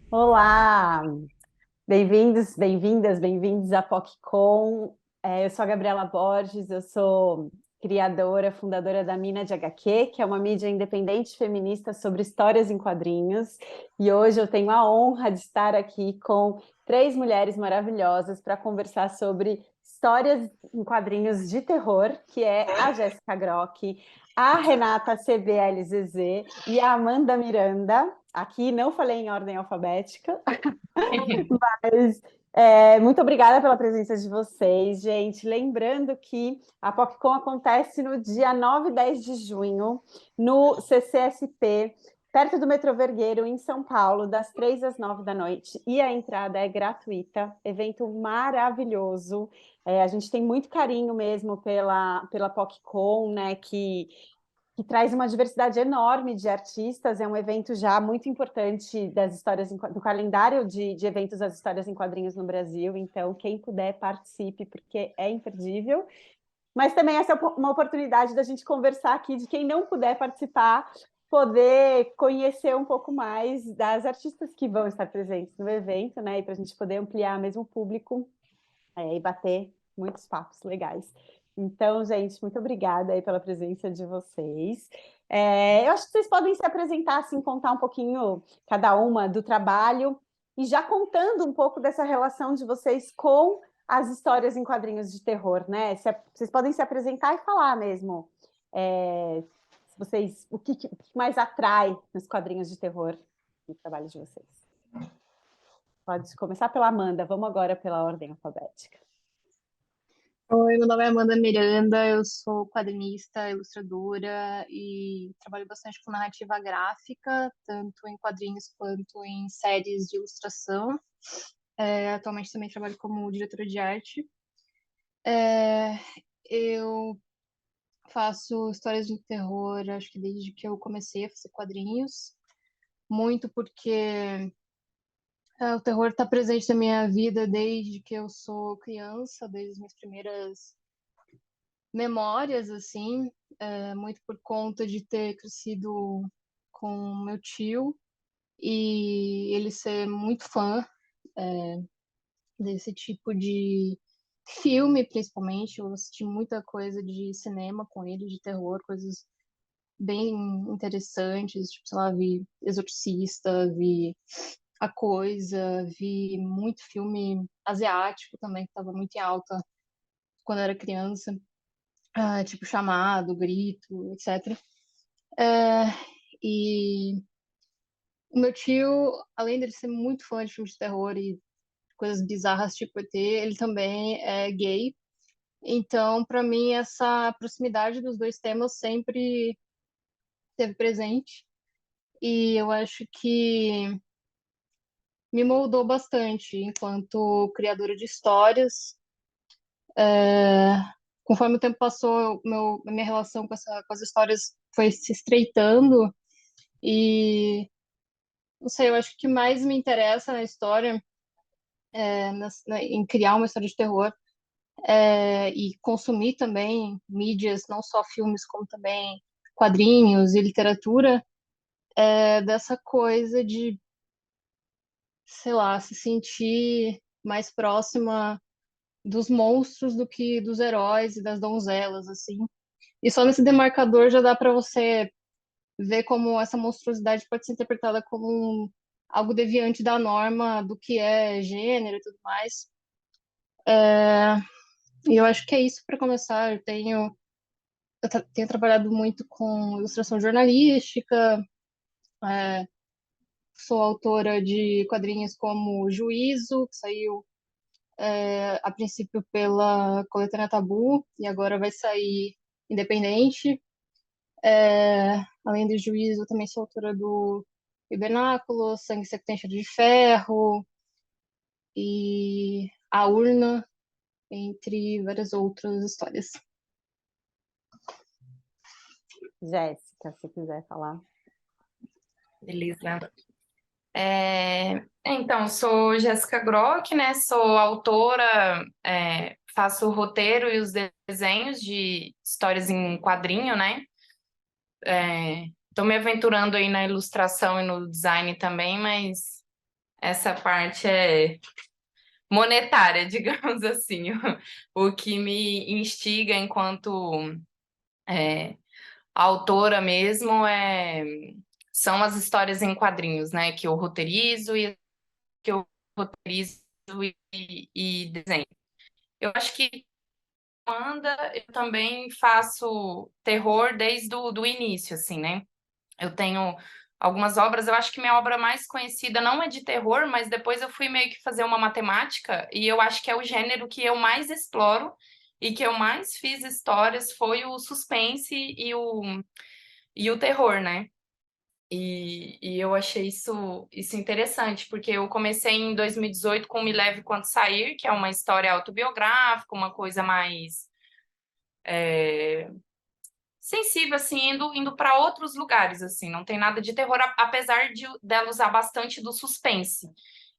Olá, bem-vindos, bem-vindas, bem-vindos à PocCon. Eu sou a Gabriela Borges, eu sou criadora, fundadora da Mina de HQ, que é uma mídia independente feminista sobre histórias em quadrinhos. E hoje eu tenho a honra de estar aqui com três mulheres maravilhosas para conversar sobre histórias em quadrinhos de terror, que é a Jéssica Grock, a Renata CBLZZ e a Amanda Miranda. Aqui não falei em ordem alfabética, mas muito obrigada pela presença de vocês, gente. Lembrando que a PocCon acontece no dia 9 e 10 de junho, no CCSP, perto do Metrô Vergueiro, em São Paulo, das 3 às 9 da noite. E a entrada é gratuita, evento maravilhoso. A gente tem muito carinho mesmo pela PocCon, né, que traz uma diversidade enorme de artistas, é um evento já muito importante das histórias do calendário de eventos das histórias em quadrinhos no Brasil, então quem puder participe, porque é imperdível. Mas também essa é uma oportunidade da gente conversar aqui, de quem não puder participar, poder conhecer um pouco mais das artistas que vão estar presentes no evento, né? E para a gente poder ampliar mesmo o público e bater muitos papos legais. Então, gente, muito obrigada aí pela presença de vocês. Eu acho que vocês podem se apresentar, assim, contar um pouquinho, cada uma, do trabalho, e já contando um pouco dessa relação de vocês com as histórias em quadrinhos de terror, né? Vocês podem se apresentar e falar mesmo. Se vocês, o que mais atrai nos quadrinhos de terror no trabalho de vocês? Pode começar pela Amanda, vamos agora pela ordem alfabética. Oi, meu nome é Amanda Miranda, eu sou quadrinista, ilustradora e trabalho bastante com narrativa gráfica, tanto em quadrinhos quanto em séries de ilustração. Atualmente também trabalho como diretora de arte. É, eu faço histórias de terror, acho que desde que eu comecei a fazer quadrinhos, muito porque o terror está presente na minha vida desde que eu sou criança, desde as minhas primeiras memórias, assim, muito por conta de ter crescido com meu tio e ele ser muito fã desse tipo de filme, principalmente. Eu assisti muita coisa de cinema com ele, de terror, coisas bem interessantes, tipo, sei lá, vi Exorcista, vi A Coisa, vi muito filme asiático também, que estava muito em alta quando eu era criança. Tipo Chamado, Grito, etc. É, e o meu tio, além dele ser muito fã de filmes de terror e coisas bizarras tipo ET, ele também é gay. Então, para mim, essa proximidade dos dois temas sempre esteve presente. E eu acho que me moldou bastante enquanto criadora de histórias. É, Conforme o tempo passou, a minha relação com as histórias foi se estreitando. E não sei, eu acho que o que mais me interessa na história, em criar uma história de terror, e consumir também mídias, não só filmes, como também quadrinhos e literatura, dessa coisa de, sei lá, se sentir mais próxima dos monstros do que dos heróis e das donzelas, assim. E só nesse demarcador já dá para você ver como essa monstruosidade pode ser interpretada como algo deviante da norma do que é gênero e tudo mais. E eu acho que é isso para começar. Tenho trabalhado muito com ilustração jornalística, é, sou autora de quadrinhos como Juízo, que saiu a princípio pela coletânea Tabu e agora vai sair independente. Além do Juízo, eu também sou autora do Hibernáculo, Sangue Seco Tem Cheiro de Ferro e A Urna, entre várias outras histórias. Jéssica, se quiser falar. Beleza. Então, sou Jéssica Grock, né? Sou autora, faço o roteiro e os desenhos de histórias em quadrinho, né? Estou me aventurando aí na ilustração e no design também, mas essa parte é monetária, digamos assim. O que me instiga enquanto autora mesmo são as histórias em quadrinhos, né? Que eu roteirizo e que eu roteirizo e desenho. Eu acho que eu também faço terror desde do início, assim, né? Eu tenho algumas obras, eu acho que minha obra mais conhecida não é de terror, mas depois eu fui meio que fazer uma matemática e eu acho que é o gênero que eu mais exploro e que eu mais fiz histórias foi o suspense e o terror, né? E eu achei isso interessante, porque eu comecei em 2018 com Me Leve Quando Sair, que é uma história autobiográfica, uma coisa mais sensível, assim, indo para outros lugares, assim, não tem nada de terror, apesar dela usar bastante do suspense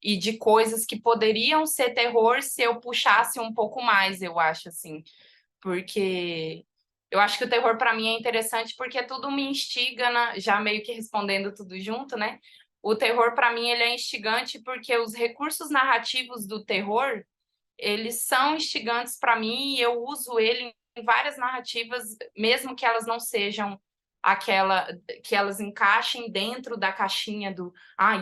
e de coisas que poderiam ser terror se eu puxasse um pouco mais, eu acho, assim, porque eu acho que o terror para mim é interessante porque tudo me instiga, já meio que respondendo tudo junto, né? O terror para mim ele é instigante porque os recursos narrativos do terror eles são instigantes para mim e eu uso ele em várias narrativas, mesmo que elas não sejam aquela que elas encaixem dentro da caixinha do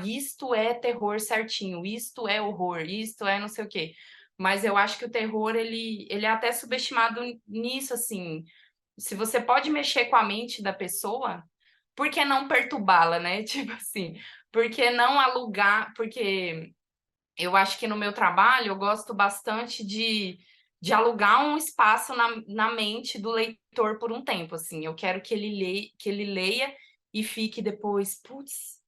isto é terror certinho, isto é horror, isto é não sei o quê. Mas eu acho que o terror ele é até subestimado nisso, assim. Se você pode mexer com a mente da pessoa, por que não perturbá-la, né? Tipo assim, por que não alugar? Porque eu acho que no meu trabalho eu gosto bastante de alugar um espaço na mente do leitor por um tempo, assim. Eu quero que ele leia e fique depois, putz,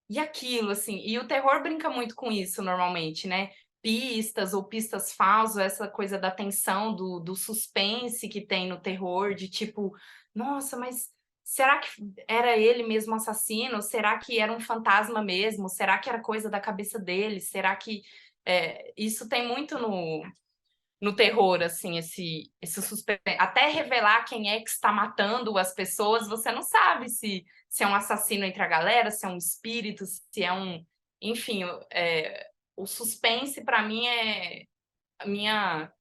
e aquilo, assim. E o terror brinca muito com isso normalmente, né? Pistas ou pistas falsas, essa coisa da tensão, do suspense que tem no terror, de tipo, nossa, mas será que era ele mesmo assassino? Será que era um fantasma mesmo? Será que era coisa da cabeça dele? Será que isso tem muito no terror, assim, esse suspense. Até revelar quem é que está matando as pessoas, você não sabe se é um assassino entre a galera, se é um espírito, se é um. Enfim, o suspense, para mim, é a minha,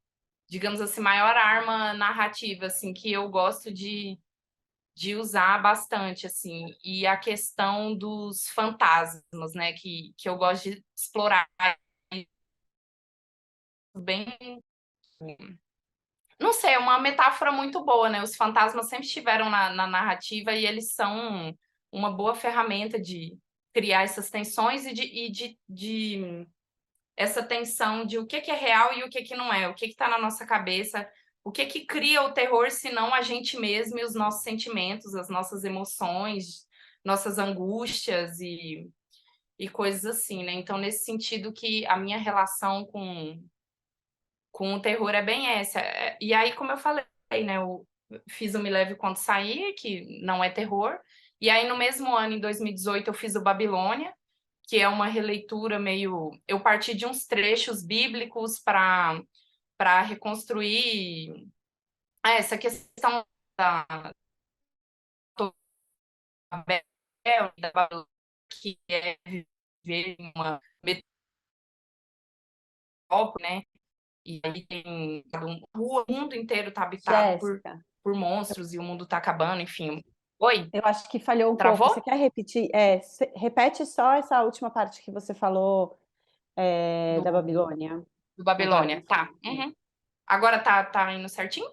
digamos assim, maior arma narrativa, assim, que eu gosto de usar bastante, assim, e a questão dos fantasmas, né, que eu gosto de explorar bem. Não sei, é uma metáfora muito boa, né? Os fantasmas sempre estiveram na narrativa e eles são uma boa ferramenta de criar essas tensões de essa tensão de o que é real e o que não é, o que está na nossa cabeça, o que cria o terror, se não a gente mesmo e os nossos sentimentos, as nossas emoções, nossas angústias e coisas assim, né? Então, nesse sentido que a minha relação com o terror é bem essa. E aí, como eu falei, né, eu fiz o Me Leve Quando Sair, que não é terror, e aí no mesmo ano, em 2018, eu fiz o Babilônia, que é uma releitura meio... Eu parti de uns trechos bíblicos para reconstruir essa questão da Babel, da Babilônia, que é viver em uma metrópole, né? E aí tem o mundo inteiro está habitado Jéssica, por monstros e o mundo está acabando, enfim. Oi, eu acho que falhou um pouco. Você travou? quer repetir? Repete só essa última parte que você falou da Do, Babilônia. do Agora Babilônia. você. Tá. Uhum. Agora tá indo certinho?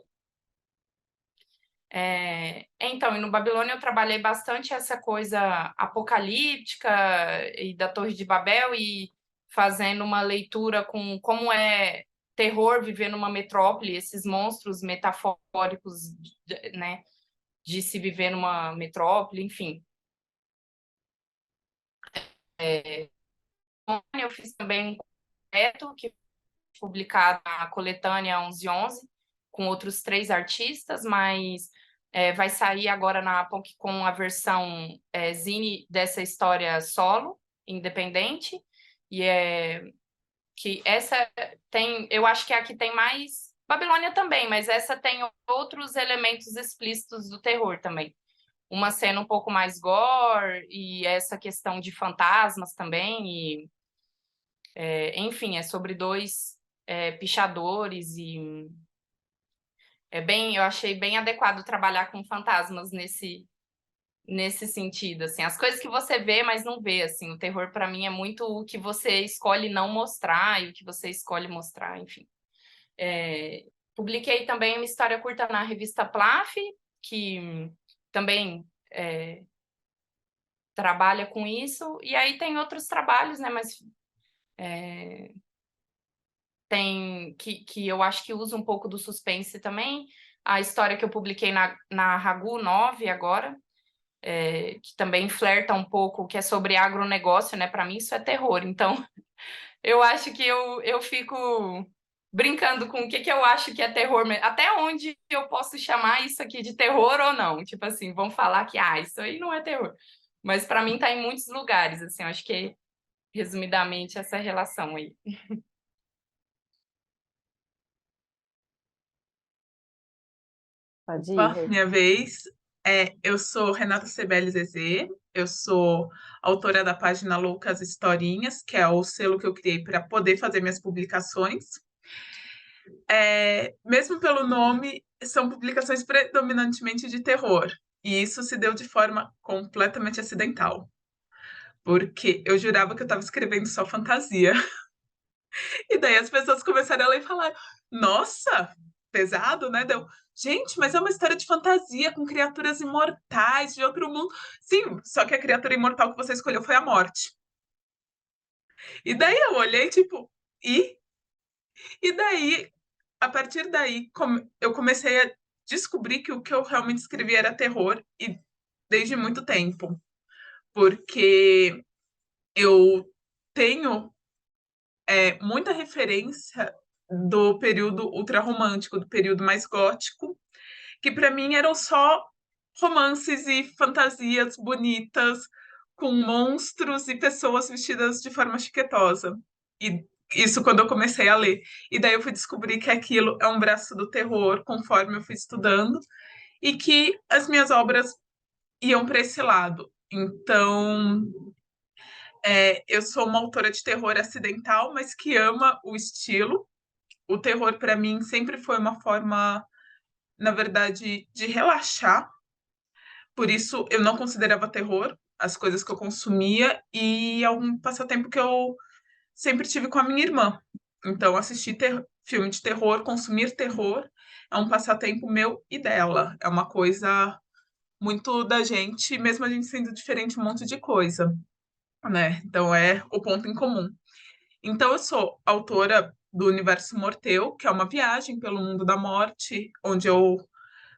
Então, e no Babilônia eu trabalhei bastante essa coisa apocalíptica e da Torre de Babel e fazendo uma leitura com como é terror viver numa metrópole, esses monstros metafóricos, né, de se viver numa metrópole, enfim. Eu fiz também um projeto que foi publicado na coletânea 1111 com outros 3 artistas, mas vai sair agora na POC com a versão zine dessa história solo, independente, e que essa tem, eu acho que é a que tem mais, Babilônia também, mas essa tem outros elementos explícitos do terror também. Uma cena um pouco mais gore e essa questão de fantasmas também Enfim, é sobre dois pichadores e eu achei bem adequado trabalhar com fantasmas nesse sentido, assim, as coisas que você vê, mas não vê, assim, o terror para mim é muito o que você escolhe não mostrar e o que você escolhe mostrar, enfim. Publiquei também uma história curta na revista Plaf, que também trabalha com isso, e aí tem outros trabalhos, né, mas tem que eu acho que usa um pouco do suspense também, a história que eu publiquei na Ragu 9 agora, que também flerta um pouco, que é sobre agronegócio, né? Para mim isso é terror. Então, eu acho que eu fico brincando com o que eu acho que é terror, até onde eu posso chamar isso aqui de terror ou não. Tipo assim, vão falar que isso aí não é terror. Mas para mim tá em muitos lugares, assim, eu acho que resumidamente essa relação aí. Pode ir, Opa, Rê. minha vez. Eu sou Renata Sebeli Zezé, eu sou autora da página Loucas Historinhas, que é o selo que eu criei para poder fazer minhas publicações. Mesmo pelo nome, são publicações predominantemente de terror, e isso se deu de forma completamente acidental, porque eu jurava que eu estava escrevendo só fantasia. E daí as pessoas começaram a ler e falar: nossa, pesado, né? Deu, gente, mas é uma história de fantasia com criaturas imortais de outro mundo. Sim, só que a criatura imortal que você escolheu foi a morte. E daí eu olhei, tipo, e? E daí, a partir daí, eu comecei a descobrir que o que eu realmente escrevi era terror, e desde muito tempo. Porque eu tenho muita referência do período ultrarromântico, do período mais gótico, que para mim eram só romances e fantasias bonitas, com monstros e pessoas vestidas de forma chiquetosa. E isso quando eu comecei a ler. E daí eu fui descobrir que aquilo é um braço do terror, conforme eu fui estudando, e que as minhas obras iam para esse lado. Então, eu sou uma autora de terror acidental, mas que ama o estilo. O terror, para mim, sempre foi uma forma, na verdade, de relaxar. Por isso, eu não considerava terror as coisas que eu consumia, e é um passatempo que eu sempre tive com a minha irmã. Então, assistir filme de terror, consumir terror, é um passatempo meu e dela. É uma coisa muito da gente, mesmo a gente sendo diferente um monte de coisa, né? Então, é o ponto em comum. Então, eu sou autora do Universo Morteu, que é uma viagem pelo mundo da morte, onde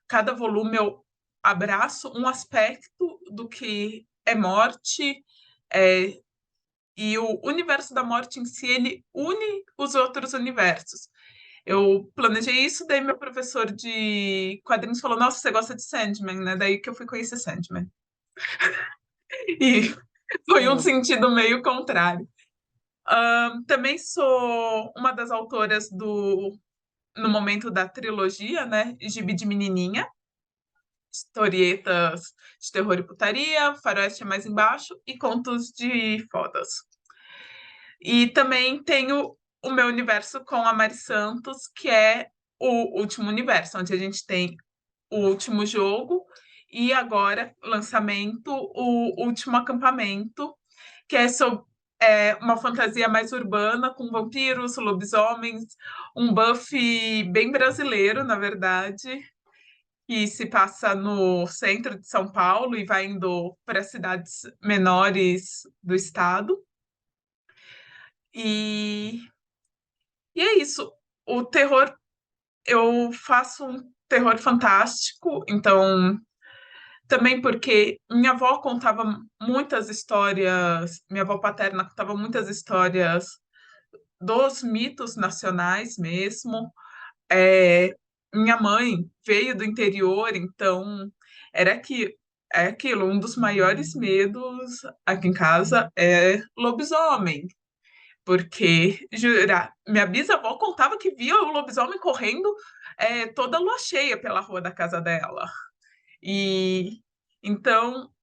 cada volume eu abraço um aspecto do que é morte, e o universo da morte em si, ele une os outros universos. Eu planejei isso, daí meu professor de quadrinhos falou: nossa, você gosta de Sandman, né? Daí que eu fui conhecer Sandman. E foi um sentido meio contrário. Também sou uma das autoras no momento da trilogia, né? Gibi de Menininha, historietas de terror e putaria, Faroeste é mais embaixo e contos de fodas. E também tenho o meu universo com a Mari Santos, que é o último universo, onde a gente tem o último jogo e agora lançamento, o último acampamento, que é sobre uma fantasia mais urbana, com vampiros, lobisomens, um buff bem brasileiro, na verdade, que se passa no centro de São Paulo e vai indo para cidades menores do estado. E é isso. O terror, eu faço um terror fantástico, então também porque minha avó contava muitas histórias, minha avó paterna contava muitas histórias dos mitos nacionais mesmo. Minha mãe veio do interior, então era que é aquilo, um dos maiores medos aqui em casa é lobisomem. Porque, jura, minha bisavó contava que via o lobisomem correndo toda lua cheia pela rua da casa dela. E então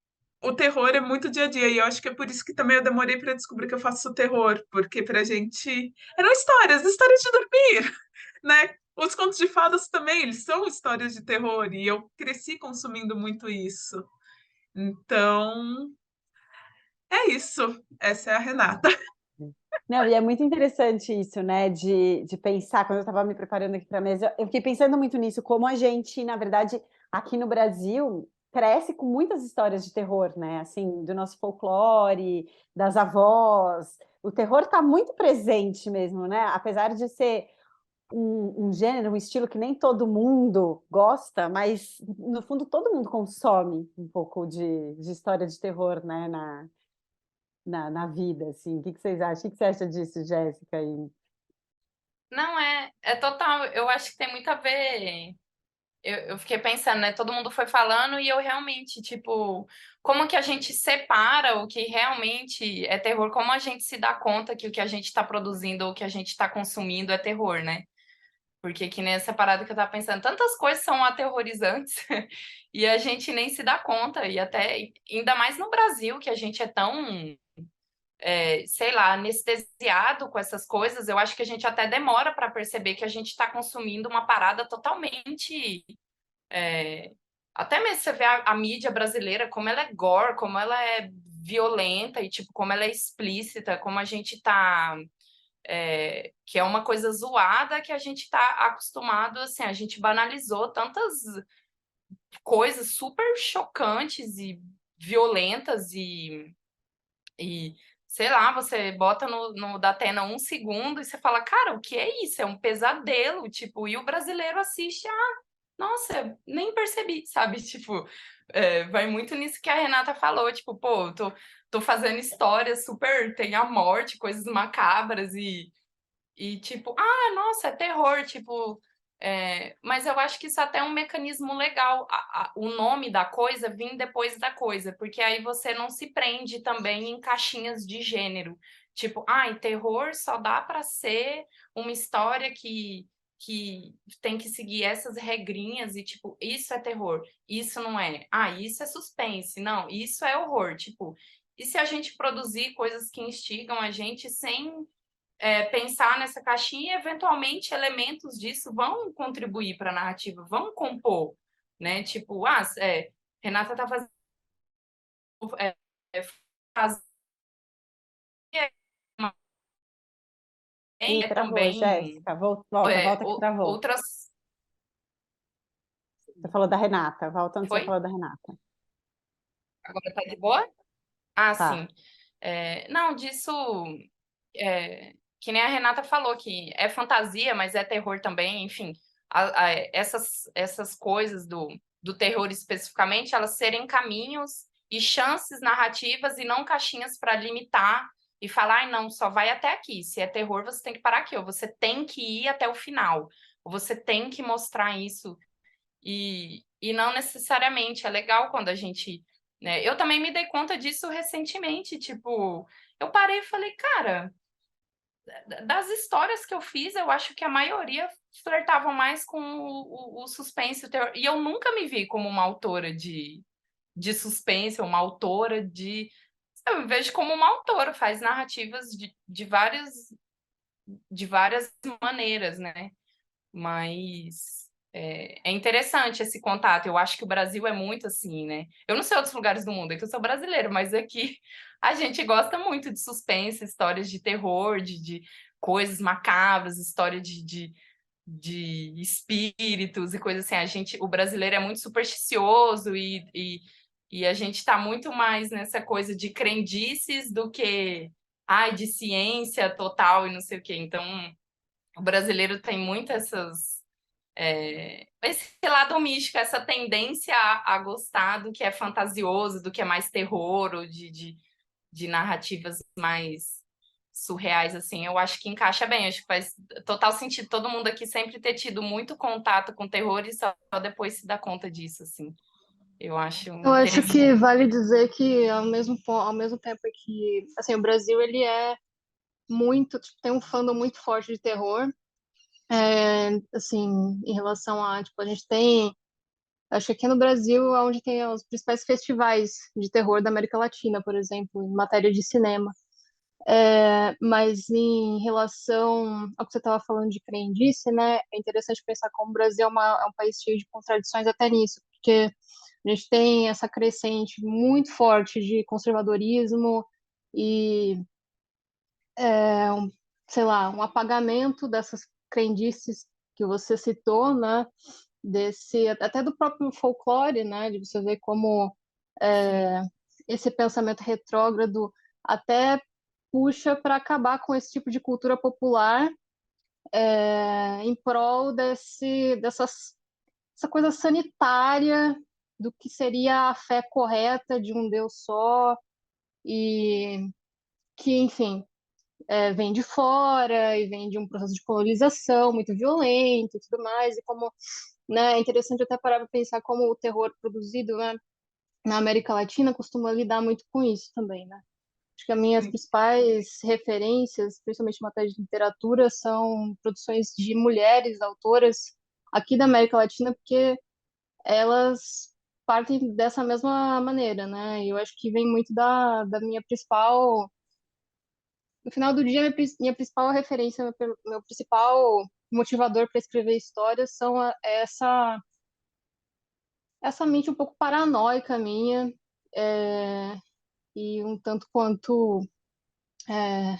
o terror é muito dia a dia, e eu acho que é por isso que também eu demorei para descobrir que eu faço terror, porque pra gente eram histórias de dormir, né? Os contos de fadas também, eles são histórias de terror, e eu cresci consumindo muito isso. Então, é isso. Essa é a Renata. Não, e é muito interessante isso, né, de pensar, quando eu estava me preparando aqui para a mesa, eu fiquei pensando muito nisso, como a gente, na verdade, aqui no Brasil, cresce com muitas histórias de terror, né, assim, do nosso folclore, das avós, o terror está muito presente mesmo, né, apesar de ser um gênero, um estilo que nem todo mundo gosta, mas, no fundo, todo mundo consome um pouco de história de terror, né, na vida, assim. O que vocês acham? O que você acha disso, Jéssica? Não, é total. Eu acho que tem muito a ver. Eu fiquei pensando, né? Todo mundo foi falando e eu realmente, tipo, como que a gente separa o que realmente é terror? Como a gente se dá conta que o que a gente está produzindo ou o que a gente está consumindo é terror, né? Porque que nem essa parada que eu tava pensando, tantas coisas são aterrorizantes e a gente nem se dá conta. E até, ainda mais no Brasil, que a gente é tão sei lá, anestesiado com essas coisas, eu acho que a gente até demora para perceber que a gente está consumindo uma parada totalmente. Até mesmo você vê a mídia brasileira, como ela é gore, como ela é violenta e tipo, como ela é explícita, como a gente tá. Que é uma coisa zoada que a gente está acostumado, assim, a gente banalizou tantas coisas super chocantes e violentas e sei lá, você bota no Datena 1 segundo e você fala, cara, o que é isso? É um pesadelo, tipo, e o brasileiro assiste, nossa, nem percebi, sabe? Tipo, vai muito nisso que a Renata falou, tipo, pô, tô fazendo histórias super, tem a morte, coisas macabras e tipo, nossa, é terror, tipo. Mas eu acho que isso até é um mecanismo legal, o nome da coisa vir depois da coisa, porque aí você não se prende também em caixinhas de gênero. Tipo, terror só dá para ser uma história que tem que seguir essas regrinhas e, tipo, isso é terror, isso não é. Isso é suspense, não, isso é horror. Tipo, e se a gente produzir coisas que instigam a gente sem pensar nessa caixinha e, eventualmente, elementos disso vão contribuir para a narrativa, vão compor, né? Tipo, Renata tá fazendo fazer Ih, travou, também Jéssica. Volta que travou. outras. Você falou da Renata. Volta onde você Foi? falou da Renata. Agora tá de boa? Tá. Sim. Não, disso. Que nem a Renata falou, que é fantasia, mas é terror também, enfim. Essas coisas do terror especificamente, elas serem caminhos e chances narrativas e não caixinhas para limitar e falar, não, só vai até aqui. Se é terror, você tem que parar aqui, ou você tem que ir até o final, ou você tem que mostrar isso. E não necessariamente. É legal quando a gente. Né? Eu também me dei conta disso recentemente. Tipo, eu parei e falei, cara, das histórias que eu fiz, eu acho que a maioria flertavam mais com o suspense, o terror. E eu nunca me vi como uma autora de suspense, ou uma autora de. Eu me vejo como uma autora, faz narrativas de várias maneiras, né? Mas é interessante esse contato. Eu acho que o Brasil é muito assim, né? Eu não sei outros lugares do mundo, é que eu sou brasileiro, mas aqui a gente gosta muito de suspense, histórias de terror, de coisas macabras, história de espíritos e coisas assim. O brasileiro é muito supersticioso e a gente está muito mais nessa coisa de crendices do que de ciência total e não sei o quê. Então, o brasileiro tem muito esse lado místico, essa tendência a gostar do que é fantasioso, do que é mais terror, ou de narrativas mais surreais, assim. Eu acho que encaixa bem, acho que faz total sentido todo mundo aqui sempre ter tido muito contato com terror e só depois se dar conta disso, assim. Eu acho Eu acho que interessante. vale dizer que ao mesmo tempo que, assim, o Brasil ele é muito, tipo, tem um fandom muito forte de terror, assim, em relação a, tipo, a gente tem Acho que aqui no Brasil é onde tem os principais festivais de terror da América Latina, por exemplo, em matéria de cinema. Mas em relação ao que você estava falando de crendice, né, é interessante pensar como o Brasil é um país cheio de contradições até nisso, porque a gente tem essa crescente muito forte de conservadorismo e, sei lá, um apagamento dessas crendices que você citou, né, até do próprio folclore, né, de você ver como esse pensamento retrógrado até puxa para acabar com esse tipo de cultura popular em prol essa coisa sanitária do que seria a fé correta de um Deus só e que, enfim, vem de fora e vem de um processo de colonização muito violento e tudo mais, e como, né, é interessante até parar para pensar como o terror produzido, né, na América Latina costuma lidar muito com isso também, né? Acho que as minhas principais referências, principalmente em matéria de literatura, são produções de mulheres autoras aqui da América Latina, porque elas partem dessa mesma maneira, né? E eu acho que vem muito da minha principal. No final do dia, minha principal referência, meu principal motivador para escrever histórias são essa mente um pouco paranoica minha, e um tanto quanto. é,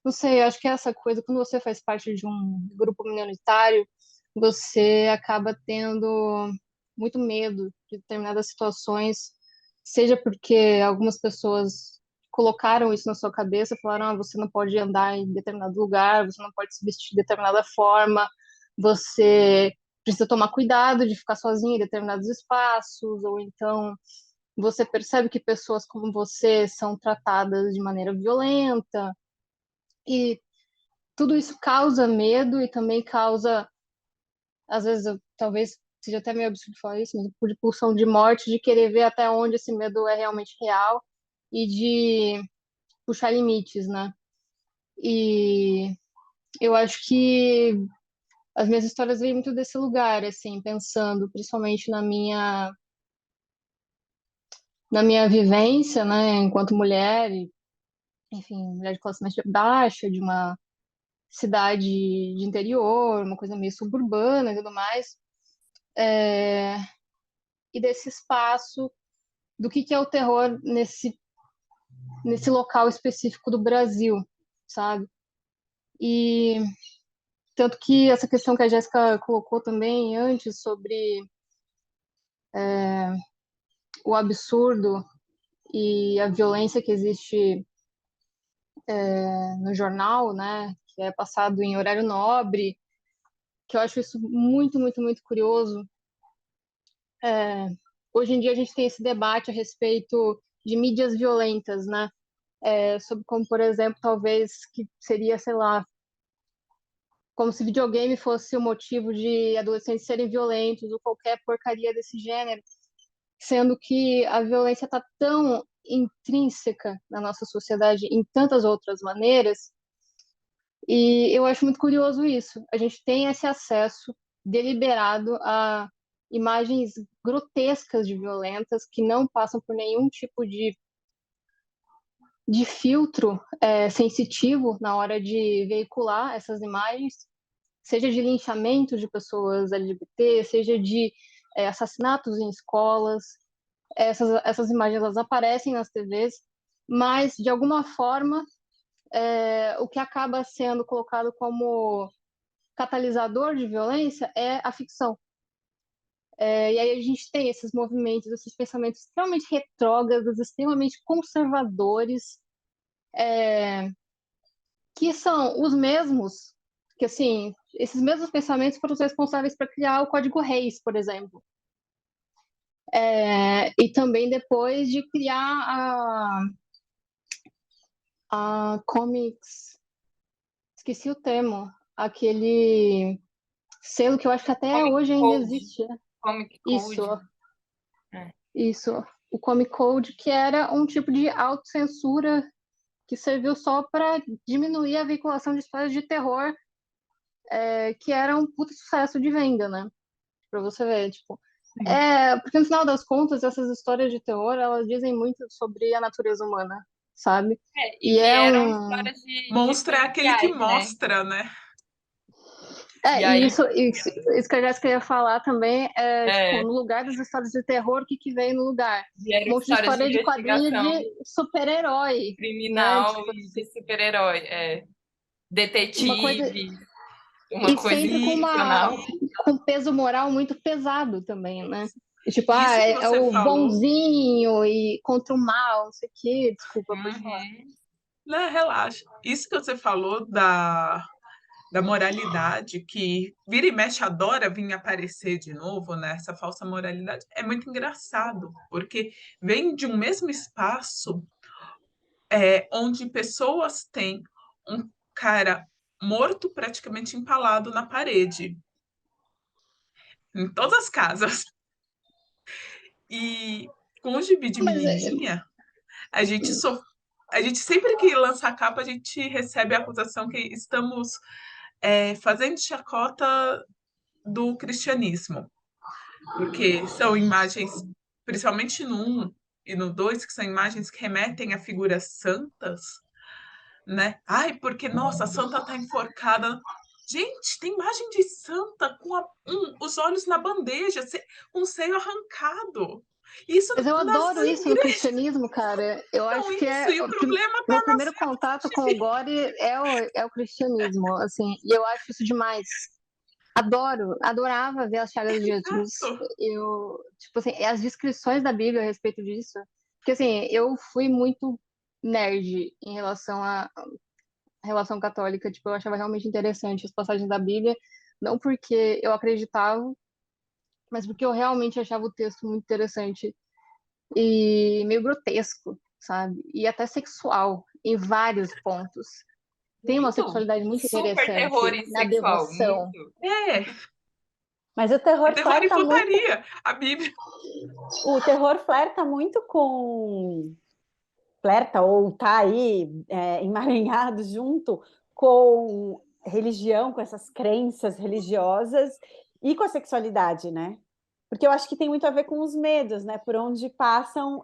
Não sei, acho que é essa coisa, quando você faz parte de um grupo minoritário, você acaba tendo muito medo de determinadas situações, seja porque algumas pessoas colocaram isso na sua cabeça, falaram, você não pode andar em determinado lugar, você não pode se vestir de determinada forma, você precisa tomar cuidado de ficar sozinho em determinados espaços, ou então você percebe que pessoas como você são tratadas de maneira violenta, e tudo isso causa medo e também causa, às vezes, talvez seja até meio absurdo falar isso, mas por pulsão de morte, de querer ver até onde esse medo é realmente real e de puxar limites, né? E eu acho que as minhas histórias vêm muito desse lugar, assim, pensando principalmente na minha vivência, né, enquanto mulher, e, enfim, mulher de classe média baixa, de uma cidade de interior, uma coisa meio suburbana e tudo mais, e desse espaço do que é o terror nesse local específico do Brasil, sabe? E tanto que essa questão que a Jéssica colocou também antes sobre o absurdo e a violência que existe no jornal, né, que é passado em horário nobre, que eu acho isso muito, muito, muito curioso. Hoje em dia a gente tem esse debate a respeito de mídias violentas, né? Sobre como, por exemplo, talvez que seria, sei lá, como se videogame fosse o motivo de adolescentes serem violentos ou qualquer porcaria desse gênero, sendo que a violência está tão intrínseca na nossa sociedade em tantas outras maneiras, e eu acho muito curioso isso. A gente tem esse acesso deliberado a imagens grotescas de violentas que não passam por nenhum tipo de filtro sensitivo na hora de veicular essas imagens, seja de linchamento de pessoas LGBT, seja de assassinatos em escolas. Essas imagens elas aparecem nas TVs, mas de alguma forma o que acaba sendo colocado como catalisador de violência é a ficção. E aí a gente tem esses movimentos, esses pensamentos extremamente retrógrados, extremamente conservadores, que são os mesmos, que assim, esses mesmos pensamentos foram os responsáveis para criar o Código Reis, por exemplo. E também depois de criar a Comics, esqueci o termo, aquele selo que eu acho que até Comic hoje ainda Code. existe. Comic Isso, Code. É. isso. O Comic Code, que era um tipo de autocensura que serviu só para diminuir a veiculação de histórias de terror, que era um puto sucesso de venda, né? Pra você ver, tipo, Porque no final das contas, essas histórias de terror, elas dizem muito sobre a natureza humana, sabe? E E que é eram um. histórias de Monstro é aquele que policiais, né? mostra, né? E E aí, isso que a Jéssica ia falar também é, tipo, é, no lugar das histórias de terror, o que que vem no lugar? vieram Um monte de histórias de história de quadrinho investigação de super-herói, né? criminal Tipo e de assim, super-herói, uma coisa. detetive, uma E coisa sempre E institucional. com peso moral muito pesado também, né? E, tipo, isso que é você o falou, bonzinho e contra o mal, não sei o quê. Desculpa, pode falar. Uhum. né, relaxa. Isso que você falou da moralidade, que vira e mexe adora vir aparecer de novo, né? Essa falsa moralidade, é muito engraçado, porque vem de um mesmo espaço onde pessoas têm um cara morto, praticamente empalado na parede, em todas as casas. E com o gibi de Mas menininha, a gente so... a gente sempre que lança a capa, a gente recebe a acusação que estamos fazendo chacota do cristianismo, porque são imagens, principalmente no 1 e no 2, que são imagens que remetem a figuras santas, né? Ai, porque, nossa, a santa tá enforcada. Gente, tem imagem de santa com os olhos na bandeja, um seio arrancado. Isso Mas eu nas adoro isso no igrejas. cristianismo, cara. Eu Então, acho que isso, e o problema meu tá na primeiro cena contato com o de Gore é o cristianismo, assim, e eu acho isso demais. Adorava ver as chagas de Jesus. fato. Eu, tipo assim, as descrições da Bíblia a respeito disso, porque assim, eu fui muito nerd em relação à relação católica, tipo, eu achava realmente interessante as passagens da Bíblia, não porque eu acreditava, mas porque eu realmente achava o texto muito interessante e meio grotesco, sabe? E até sexual em vários pontos. Tem uma Muito. sexualidade muito Super terror interessante e na sexual, devoção. muito. É, Mas o é terror terror e flerta muito, putaria. A Bíblia. com flerta ou tá aí emaranhado junto com religião, com essas crenças religiosas e com a sexualidade, né? Porque eu acho que tem muito a ver com os medos, né? Por onde passam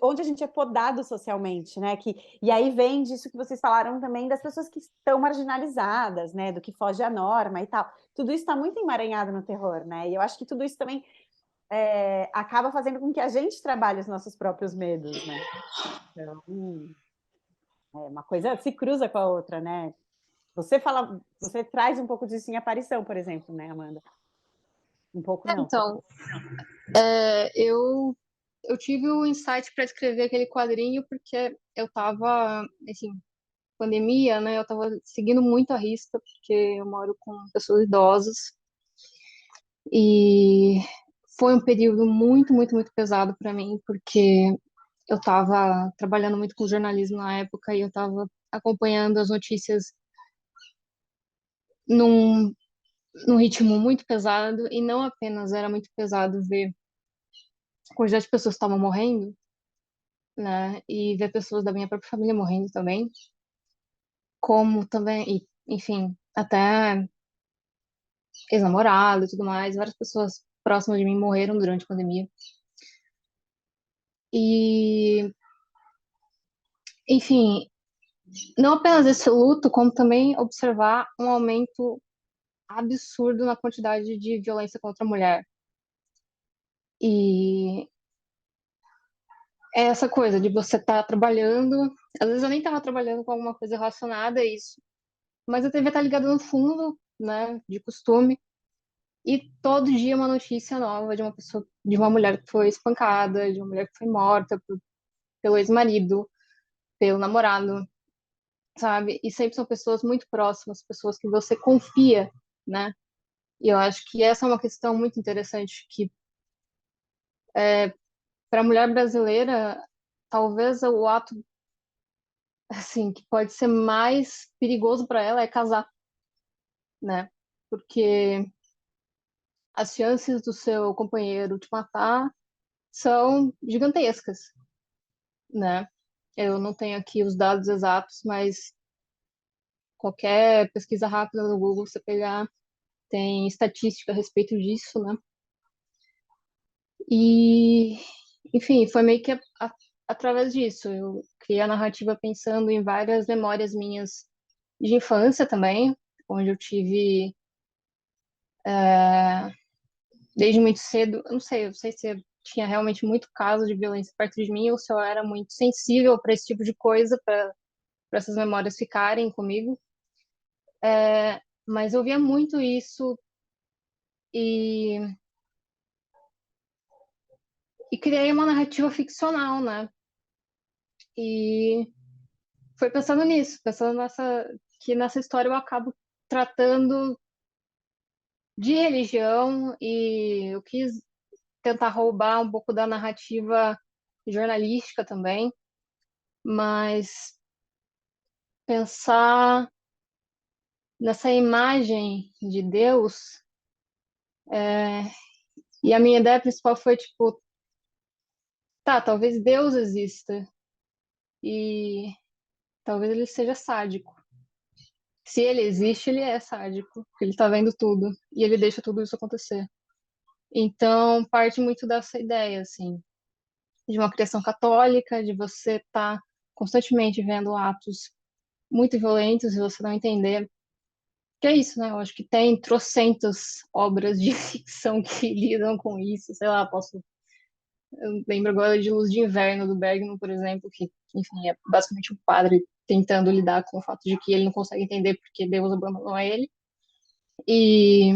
onde a gente é podado socialmente, né? E aí vem disso que vocês falaram também das pessoas que estão marginalizadas, né? Do que foge à norma e tal. Tudo isso está muito emaranhado no terror, né? E eu acho que tudo isso também acaba fazendo com que a gente trabalhe os nossos próprios medos, né? Então, uma coisa se cruza com a outra, né? Você traz um pouco disso em Aparição, por exemplo, né, Amanda? Um pouco não. Então, eu tive o insight para escrever aquele quadrinho porque eu tava, assim, pandemia, né? Eu tava seguindo muito a risca, porque eu moro com pessoas idosas e foi um período muito, muito, muito pesado para mim, porque eu tava trabalhando muito com jornalismo na época e eu tava acompanhando as notícias num, num ritmo muito pesado, e não apenas era muito pesado ver a quantidade de pessoas que estavam morrendo, né? E ver pessoas da minha própria família morrendo também, como também, enfim, até ex-namorado e tudo mais, várias pessoas próximas de mim morreram durante a pandemia. E, enfim, não apenas esse luto, como também observar um aumento absurdo na quantidade de violência contra a mulher. E é essa coisa de você estar trabalhando, às vezes eu nem estava trabalhando com alguma coisa relacionada a isso, mas a TV tá ligada no fundo, né, de costume, e todo dia uma notícia nova de uma pessoa, de uma mulher que foi espancada, de uma mulher que foi morta pelo ex-marido, pelo namorado, sabe? E sempre são pessoas muito próximas, pessoas que você confia, né? E eu acho que essa é uma questão muito interessante que para a mulher brasileira, talvez o ato assim que pode ser mais perigoso para ela é casar, né? Porque as chances do seu companheiro te matar são gigantescas, né? Eu não tenho aqui os dados exatos, mas qualquer pesquisa rápida no Google, você pegar, tem estatística a respeito disso, né? E, enfim, foi meio que através disso. Eu criei a narrativa pensando em várias memórias minhas de infância também, onde eu tive, desde muito cedo, eu não sei se eu tinha realmente muito caso de violência perto de mim ou se eu era muito sensível para esse tipo de coisa, para essas memórias ficarem comigo. Mas eu via muito isso e, e criei uma narrativa ficcional, né? E foi pensando nisso, pensando que nessa história eu acabo tratando de religião e eu quis tentar roubar um pouco da narrativa jornalística também, mas pensar nessa imagem de Deus, e a minha ideia principal foi tipo, tá, talvez Deus exista e talvez ele seja sádico. Se ele existe, ele é sádico, porque ele tá vendo tudo e ele deixa tudo isso acontecer. Então, parte muito dessa ideia, assim, de uma criação católica, de você estar constantemente vendo atos muito violentos e você não entender. Que é isso, né? Eu acho que tem trocentas obras de ficção que lidam com isso. Sei lá, eu lembro agora de Luz de Inverno, do Bergman, por exemplo, que, enfim, é basicamente um padre tentando lidar com o fato de que ele não consegue entender porque Deus abandonou ele. E,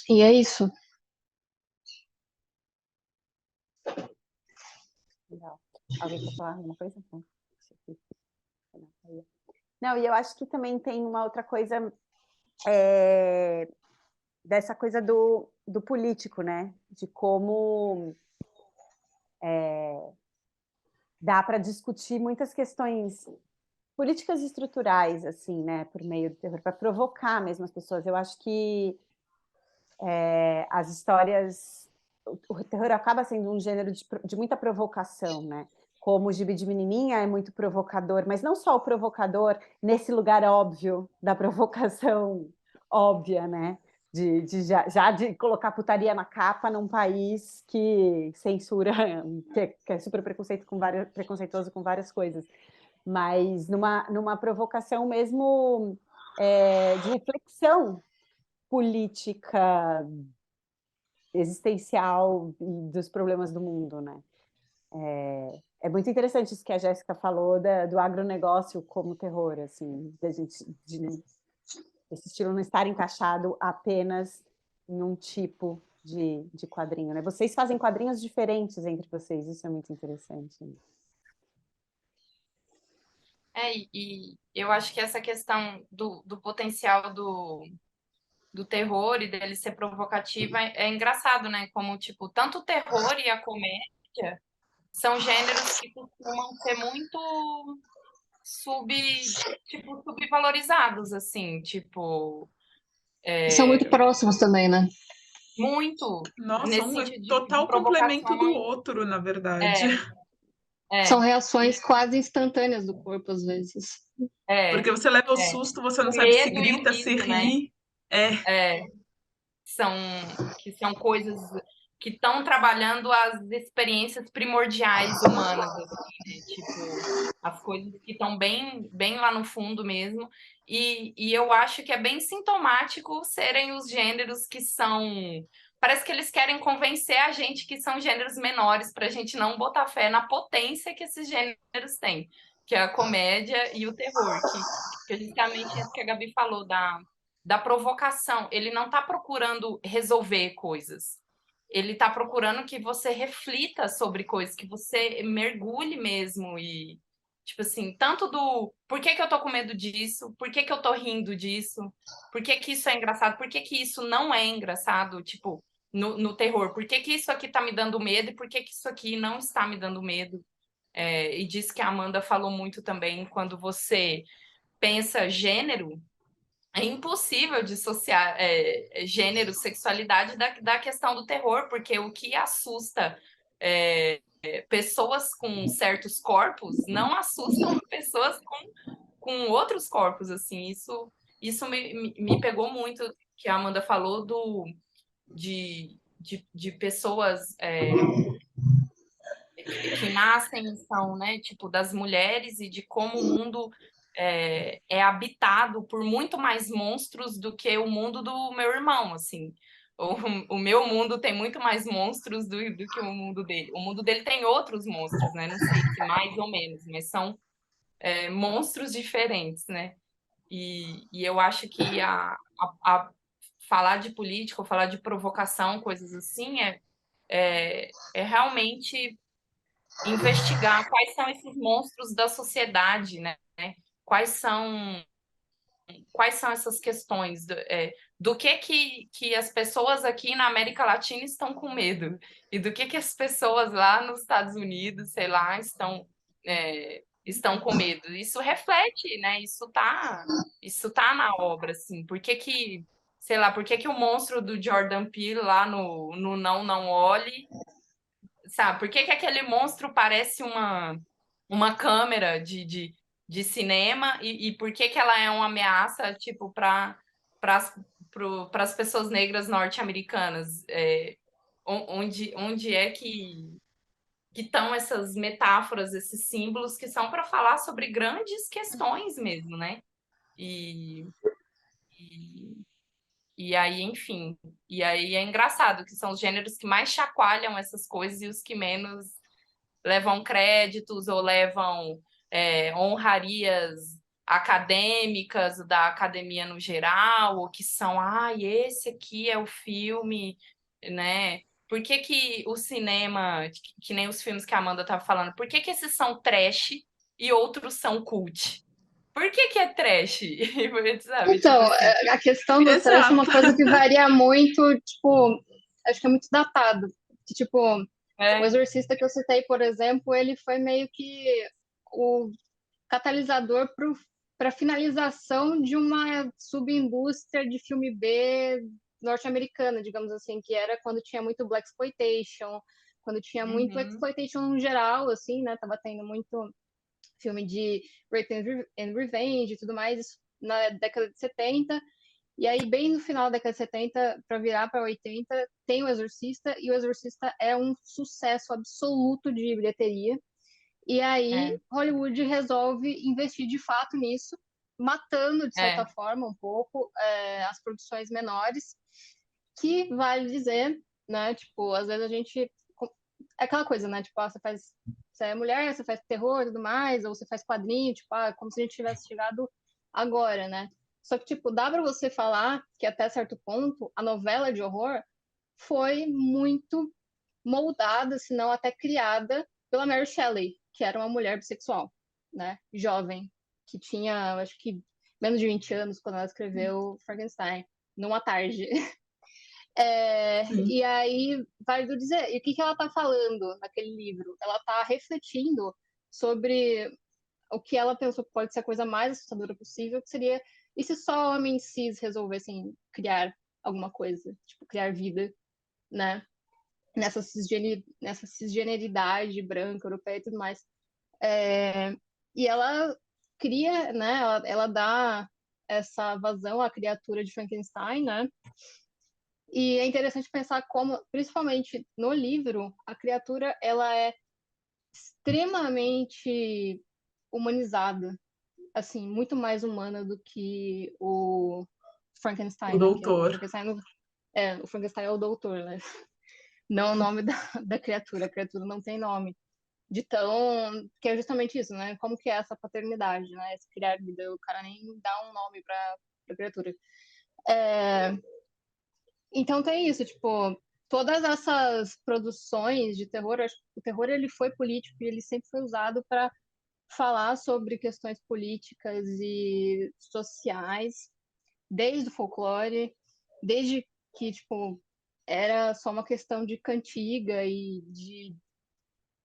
e é isso. Legal. Alguém quer falar alguma coisa? Não, e eu acho que também tem uma outra coisa dessa coisa do político, né? De como dá para discutir muitas questões políticas estruturais, assim, né? Por meio do terror, para provocar mesmo as pessoas. Eu acho que as histórias... O terror acaba sendo um gênero de muita provocação, né? Como o Gibi de Menininha é muito provocador, mas não só o provocador nesse lugar óbvio da provocação óbvia, né? Já de colocar putaria na capa num país que censura, que é super preconceituoso com várias coisas, mas numa provocação mesmo de reflexão política existencial dos problemas do mundo, né? É muito interessante isso que a Jéssica falou do agronegócio como terror, assim, esse estilo não estar encaixado apenas em um tipo de quadrinho, né? Vocês fazem quadrinhos diferentes entre vocês, isso é muito interessante. E eu acho que essa questão do potencial do terror e dele ser provocativo é engraçado, né? Como, tipo, tanto o terror e a comédia são gêneros que costumam ser muito subvalorizados, assim, tipo, São muito próximos também, né? muito Nossa, nesse um é sentido de total complemento do provocações. outro, na verdade. É, São é, reações quase instantâneas do corpo, às vezes. é, Porque você leva o é. susto, você não O sabe se medo e o grita, se riso, né? ri. É, É, são, que são coisas que estão trabalhando as experiências primordiais humanas, assim, né? Tipo, as coisas que estão bem lá no fundo mesmo. E eu acho que é bem sintomático serem os gêneros que são. Parece que eles querem convencer a gente que são gêneros menores, para a gente não botar fé na potência que esses gêneros têm, que é a comédia e o terror, que é justamente isso que a Gabi falou da provocação. Ele não está procurando resolver coisas. Ele está procurando que você reflita sobre coisas, que você mergulhe mesmo e, tipo assim, tanto do por que eu tô com medo disso, por que eu tô rindo disso, por que isso é engraçado, por que isso não é engraçado, tipo, no terror, por que isso aqui tá me dando medo e por que isso aqui não está me dando medo. E disso que a Amanda falou muito também, quando você pensa gênero, é impossível dissociar gênero, sexualidade da questão do terror, porque o que assusta pessoas com certos corpos não assustam pessoas com outros corpos, assim. Isso me pegou muito, que a Amanda falou de de pessoas que nascem e são, né, tipo, das mulheres e de como o mundo é habitado por muito mais monstros do que o mundo do meu irmão, assim. O meu mundo tem muito mais monstros do que o mundo dele. O mundo dele tem outros monstros, né? Não sei se mais ou menos, mas são monstros diferentes, né? E eu acho que a falar de política ou falar de provocação, coisas assim, é realmente investigar quais são esses monstros da sociedade, né? Quais são, quais são essas questões do que as pessoas aqui na América Latina estão com medo e do que as pessoas lá nos Estados Unidos, sei lá, estão com medo. Isso reflete, né? Isso tá na obra, assim. Por que que, sei lá, por que que o monstro do Jordan Peele lá no Não, Não Olhe, sabe? Por que que aquele monstro parece uma câmera de cinema e por que que ela é uma ameaça, tipo, para as pessoas negras norte-americanas? Onde é que estão essas metáforas, esses símbolos que são para falar sobre grandes questões mesmo, né? E, e, e aí, enfim, e aí é engraçado que são os gêneros que mais chacoalham essas coisas e os que menos levam créditos ou levam honrarias acadêmicas da academia no geral, ou que são, esse aqui é o filme, né? Por que que o cinema, que nem os filmes que a Amanda estava falando, por que que esses são trash e outros são cult? Por que que é trash? Sabe, tipo Então, assim. a questão do trash é uma Exato. coisa que varia muito, tipo, acho que é muito datado. Que, tipo, o É, Exorcista que eu citei, por exemplo, ele foi meio que o catalisador para a finalização de uma subindústria de filme B norte-americana, digamos assim, que era quando tinha muito black exploitation, quando tinha muito uhum, exploitation no geral, assim, né? Tava tendo muito filme de Rape and Revenge e tudo mais, isso na década de 70. E aí, bem no final da década de 70, para virar para 80, tem o Exorcista, e o Exorcista é um sucesso absoluto de bilheteria. E aí, é, Hollywood resolve investir de fato nisso, matando, de certa é, forma, um pouco as produções menores, que vale dizer, né? Tipo, às vezes a gente. É aquela coisa, né? Tipo, você é mulher, você faz terror e tudo mais, ou você faz quadrinho, tipo, como se a gente tivesse chegado agora, né? Só que, tipo, dá pra você falar que até certo ponto a novela de horror foi muito moldada, se não até criada, pela Mary Shelley, que era uma mulher bissexual, né? Jovem, que tinha, acho que, menos de 20 anos quando ela escreveu Frankenstein, numa tarde. Sim. E aí, vale dizer, e o que ela está falando naquele livro? Ela está refletindo sobre o que ela pensou que pode ser a coisa mais assustadora possível, que seria e se só homens cis resolvessem criar alguma coisa, tipo, criar vida, né? Nessa cisgeneridade branca, europeia e tudo mais. E ela cria, né? Ela dá essa vazão à criatura de Frankenstein, né? E é interessante pensar como, principalmente no livro, a criatura ela é extremamente humanizada, assim, muito mais humana do que o O Frankenstein, né? Que o doutor. Frankenstein, o Frankenstein é o doutor, né? Não o nome da criatura. A criatura não tem nome. De tão. Que é justamente isso, né? Como que é essa paternidade, né? Esse criar vida. O cara nem dá um nome pra criatura. Então tem isso, tipo, todas essas produções de terror, o terror ele foi político e ele sempre foi usado para falar sobre questões políticas e sociais, desde o folclore, desde que, tipo, era só uma questão de cantiga e de,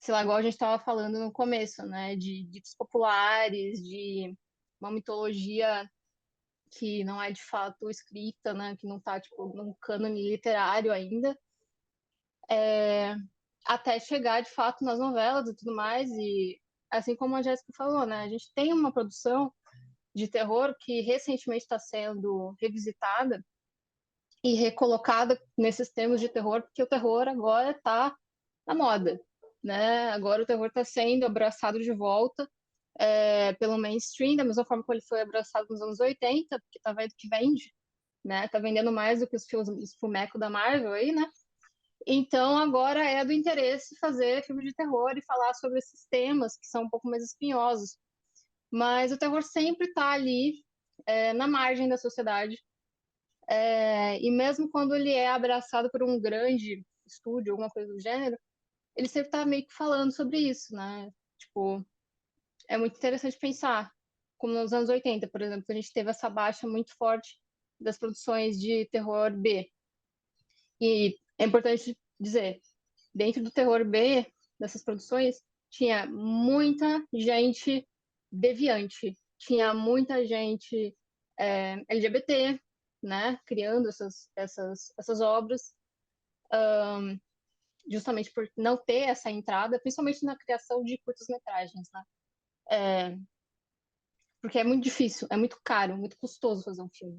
sei lá, igual a gente estava falando no começo, né, de ditos populares, de uma mitologia que não é de fato escrita, né, que não está tipo num cânone literário ainda, até chegar de fato nas novelas e tudo mais. E assim como a Jéssica falou, né, a gente tem uma produção de terror que recentemente está sendo revisitada, e recolocada nesses termos de terror, porque o terror agora está na moda, né? Agora o terror está sendo abraçado de volta pelo mainstream, da mesma forma que ele foi abraçado nos anos 80, porque tá vendo que vende, né? Tá vendendo mais do que os filmes, os fumecos da Marvel aí, né? Então agora é do interesse fazer filme de terror e falar sobre esses temas que são um pouco mais espinhosos. Mas o terror sempre está ali, na margem da sociedade. E mesmo quando ele é abraçado por um grande estúdio, alguma coisa do gênero, ele sempre está meio que falando sobre isso, né? Tipo, é muito interessante pensar, como nos anos 80, por exemplo, a gente teve essa baixa muito forte das produções de terror B. E é importante dizer, dentro do terror B, dessas produções, tinha muita gente deviante, tinha muita gente LGBT, né, criando essas obras, justamente por não ter essa entrada, principalmente na criação de curtas-metragens, né? Porque é muito difícil, é muito caro, muito custoso fazer um filme,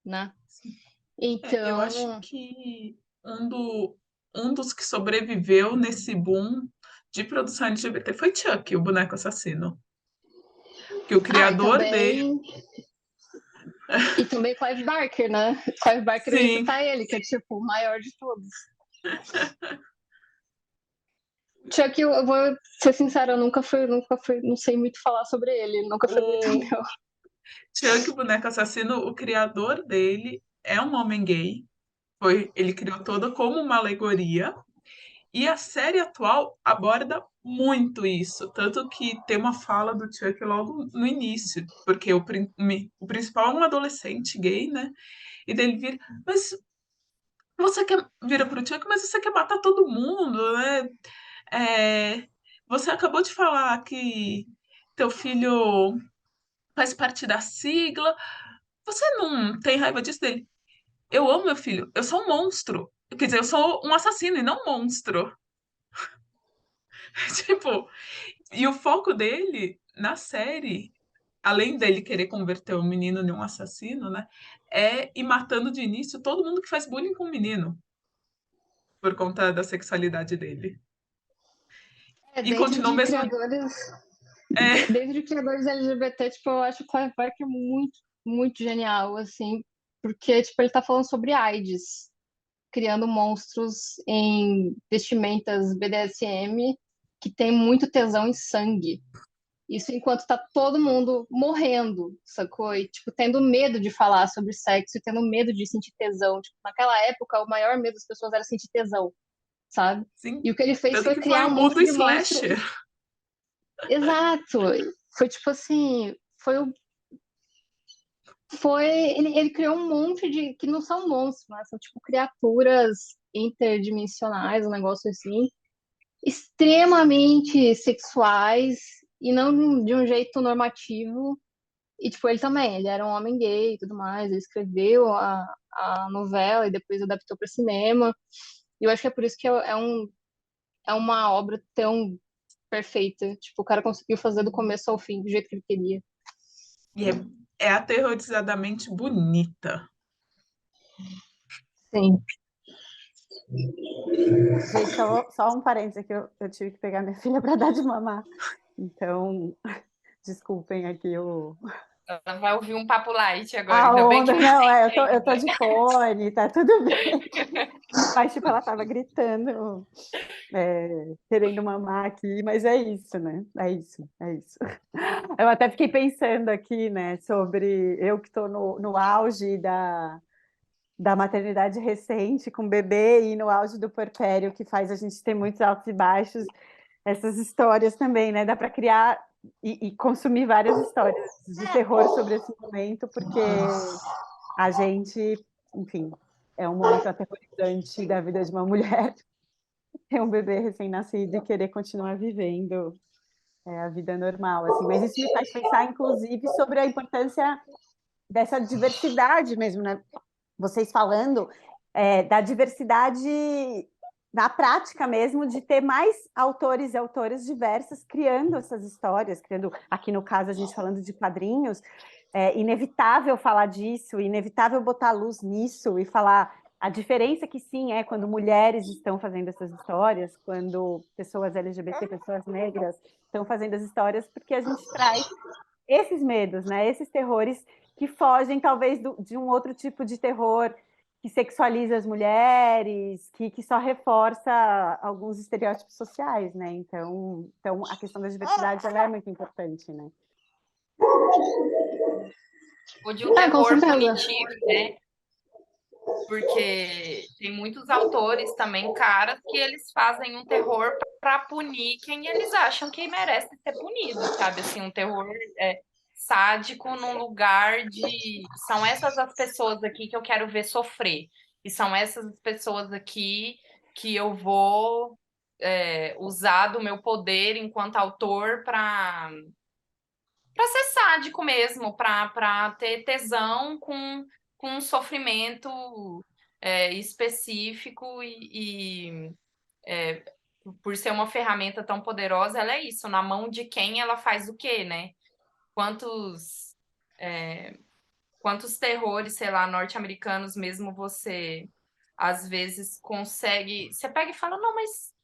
né? Eu acho Então, que um dos que sobreviveu nesse boom de produção LGBT foi Chuck, o boneco assassino. Que o e criador dele. também Clive Barker, né? Clive Barker, eu ia Sim, citar ele, que é tipo o maior de todos. Chuck, eu vou ser sincera, eu nunca fui, não sei muito falar sobre ele, nunca foi muito o meu. Chuck, o boneco assassino, o criador dele é um homem gay. Ele criou toda como uma alegoria. E a série atual aborda muito isso, tanto que tem uma fala do Chuck logo no início, porque o principal é um adolescente gay, né? E dele vira, mas você quer, vira pro Chuck, mas você quer matar todo mundo, né? É, você acabou de falar que teu filho faz parte da sigla, você não tem raiva disso dele? Eu amo meu filho, eu sou um monstro. Quer dizer, eu sou um assassino e não um monstro. Tipo, e o foco dele na série, além dele querer converter o menino em um assassino, né? É ir matando de início todo mundo que faz bullying com o menino, por conta da sexualidade dele. E Dentro continua de mesmo. criadores, É, dentro de criadores LGBT, tipo, eu acho o Clive Barker muito, muito genial, assim, porque, tipo, ele tá falando sobre AIDS, criando monstros em vestimentas BDSM que tem muito tesão em sangue. Isso enquanto tá todo mundo morrendo, sacou? E, tipo, tendo medo de falar sobre sexo e tendo medo de sentir tesão. Tipo, naquela época, o maior medo das pessoas era sentir tesão, sabe? sim. E o que ele fez Tanto foi que foi criar um o mundo monte de monstro. slasher. Exato! Foi tipo assim, ele criou um monte de que não são monstros, mas são tipo criaturas interdimensionais, um negócio assim, extremamente sexuais e não de um jeito normativo. E, tipo, ele também, ele era um homem gay e tudo mais, ele escreveu a novela e depois adaptou para cinema. E eu acho que é por isso que é uma obra tão perfeita. Tipo, o cara conseguiu fazer do começo ao fim, do jeito que ele queria. E é aterrorizadamente bonita. Sim. Gente, só um parênteses aqui, eu tive que pegar minha filha para dar de mamar. Então, desculpem aqui o... Ela vai ouvir um papo light agora, A ainda bem que onda, não, você eu tô entende. de fone, tá tudo bem. Mas, tipo, ela tava gritando, querendo mamar aqui, mas é isso, né? É isso, é isso. Eu até fiquei pensando aqui, né, sobre eu que estou no auge da maternidade recente com bebê e no auge do puerpério, que faz a gente ter muitos altos e baixos, essas histórias também, né? Dá para criar e consumir várias histórias de terror sobre esse momento, porque a gente, enfim, é um momento aterrorizante da vida de uma mulher ter um bebê recém-nascido e querer continuar vivendo a vida normal, assim. Mas isso me faz pensar, inclusive, sobre a importância dessa diversidade mesmo, né? Vocês falando da diversidade na prática mesmo, de ter mais autores e autoras diversas criando essas histórias, criando, aqui no caso, a gente falando de quadrinhos, é inevitável falar disso, inevitável botar luz nisso e falar A diferença que sim é quando mulheres estão fazendo essas histórias, quando pessoas LGBT, pessoas negras estão fazendo as histórias, porque a gente traz esses medos, né? Esses terrores que fogem talvez de um outro tipo de terror que sexualiza as mulheres, que só reforça alguns estereótipos sociais, né? Então a questão da diversidade ela é muito importante, né? Ou de um Com terror certeza. punitivo, né? Porque tem muitos autores também, caras, que eles fazem um terror para punir quem eles acham que merece ser punido, sabe? Assim, um terror sádico num lugar de... São essas as pessoas aqui que eu quero ver sofrer. E são essas as pessoas aqui que eu vou usar do meu poder enquanto autor para ser sádico mesmo, para ter tesão com um sofrimento específico por ser uma ferramenta tão poderosa, ela é isso, na mão de quem ela faz o quê, né? Quantos, quantos terrores, sei lá, norte-americanos mesmo você às vezes consegue. Você pega e fala, não, mas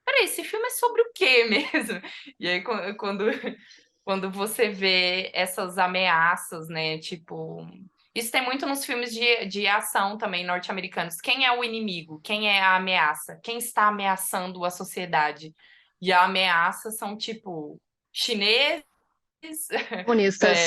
peraí, esse filme é sobre o quê mesmo? E aí, quando você vê essas ameaças, né? Tipo, isso tem muito nos filmes de ação também norte-americanos. Quem é o inimigo? Quem é a ameaça? Quem está ameaçando a sociedade? E a ameaça são, tipo, chineses, Comunistas.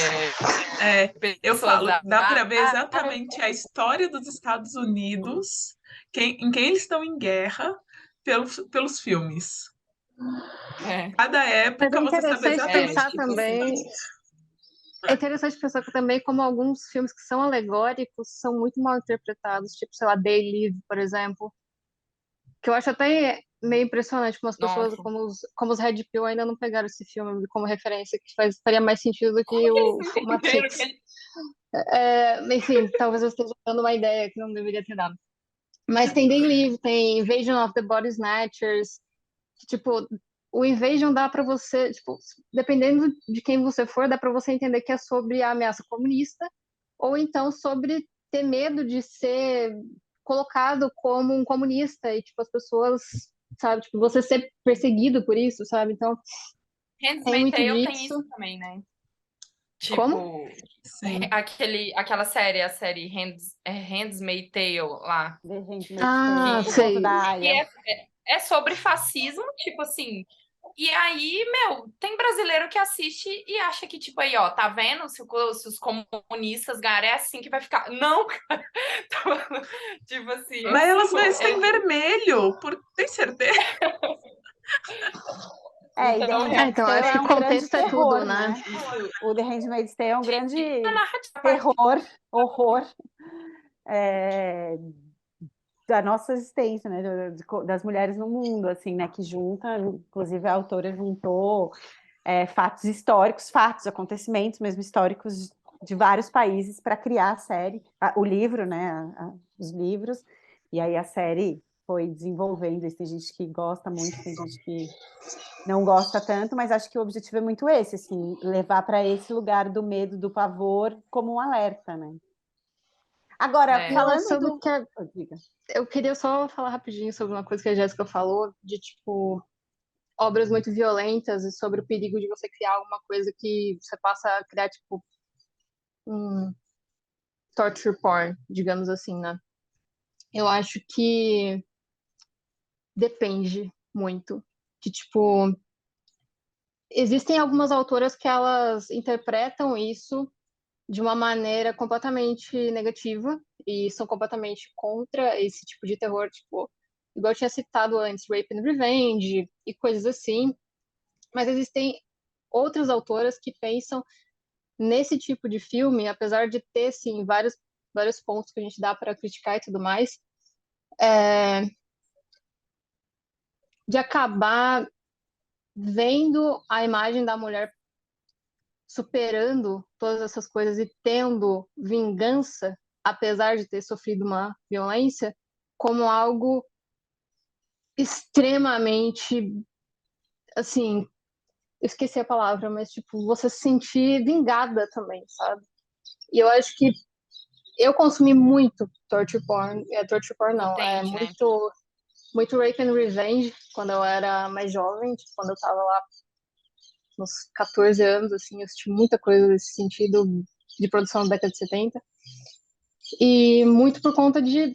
Eu pessoas falo, dá para ver árabes. exatamente a história dos Estados Unidos, em quem eles estão em guerra, pelos filmes. Cada Mas é época você sabe interessante exatamente pensar o que você também. tem. É interessante pensar que também como alguns filmes que são alegóricos são muito mal interpretados, tipo, sei lá, They Live, por exemplo, que eu acho até meio impressionante como as pessoas, Nossa. como os Red Pill ainda não pegaram esse filme como referência, que faria mais sentido do que o Primeiro Matrix. que Enfim, talvez eu esteja dando uma ideia que não deveria ter dado. Mas tem They Live, tem Invasion of the Body Snatchers, que, tipo, o Invasion dá pra você, tipo, dependendo de quem você for, dá pra você entender que é sobre a ameaça comunista, ou então sobre ter medo de ser colocado como um comunista e, tipo, as pessoas, sabe, tipo, você ser perseguido por isso, sabe? Então, tem Handmaid's muito Tale tem disso. isso também, né? Como? Tipo, Sim. aquela série, a série Handmaid's Tale lá. The Handmaid's Ah, Tale, O Conto sei. da E Aia. é sobre fascismo, tipo assim. E aí, meu, tem brasileiro que assiste e acha que, tipo, aí, ó, tá vendo? Se os comunistas ganharem, é assim que vai ficar. Não, cara. Tipo assim, Mas elas é vestem vermelho, tem certeza? E The então, Handmaid's Então, Tale acho é que um grande contexto é tudo, terror, né? né? O The Handmaid's Tale é um grande a narrativa terror, horror é, da nossa existência, né? Das mulheres no mundo, assim, né? Que junta, inclusive a autora juntou fatos históricos, fatos, acontecimentos mesmo históricos de vários países para criar a série, o livro, né? Os livros, e aí a série foi desenvolvendo isso. Tem gente que gosta muito, tem gente que não gosta tanto, mas acho que o objetivo é muito esse, assim, levar para esse lugar do medo, do pavor, como um alerta, né? Agora, é, Não, falando sobre do... que Diga. eu queria só falar rapidinho sobre uma coisa que a Jéssica falou, de, tipo, obras muito violentas e sobre o perigo de você criar alguma coisa que você passa a criar, tipo, um torture porn, digamos assim, né? Eu acho que depende muito. De, tipo, existem algumas autoras que elas interpretam isso de uma maneira completamente negativa e são completamente contra esse tipo de terror, tipo, igual eu tinha citado antes, Rape and Revenge e coisas assim. Mas existem outras autoras que pensam nesse tipo de filme, apesar de ter, sim, vários pontos que a gente dá para criticar e tudo mais, de acabar vendo a imagem da mulher superando todas essas coisas e tendo vingança, apesar de ter sofrido uma violência, como algo extremamente, assim, eu esqueci a palavra, mas tipo, você se sentir vingada também, sabe? E eu acho que Eu consumi muito torture porn. Torture porn não, é Entende, né? muito rape and revenge quando eu era mais jovem, tipo, quando eu tava lá nos 14 anos, assim, eu assisti muita coisa nesse sentido de produção da década de 70. E muito por conta de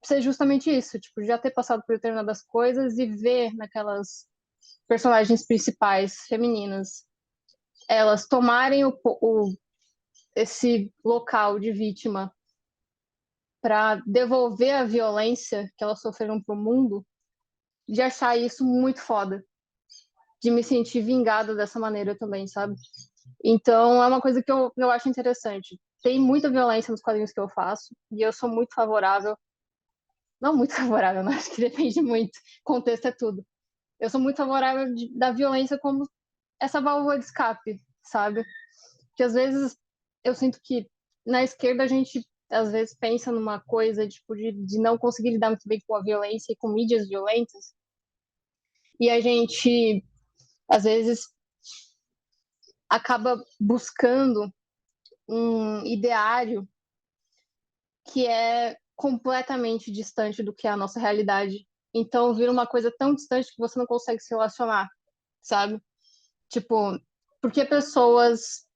ser justamente isso, tipo, já ter passado por determinadas coisas e ver naquelas personagens principais femininas elas tomarem esse local de vítima para devolver a violência que elas sofreram para o mundo, de achar isso muito foda, de me sentir vingada dessa maneira também, sabe? Então é uma coisa que eu acho interessante. Tem muita violência nos quadrinhos que eu faço e eu sou muito favorável, não muito favorável, não, acho que depende muito, contexto é tudo. Eu sou muito favorável da violência como essa válvula de escape, sabe? Que às vezes eu sinto que na esquerda a gente às vezes pensa numa coisa tipo de não conseguir lidar muito bem com a violência e com mídias violentas, e a gente às vezes acaba buscando um ideário que é completamente distante do que é a nossa realidade. Então vira uma coisa tão distante que você não consegue se relacionar, sabe? Tipo, porque pessoas,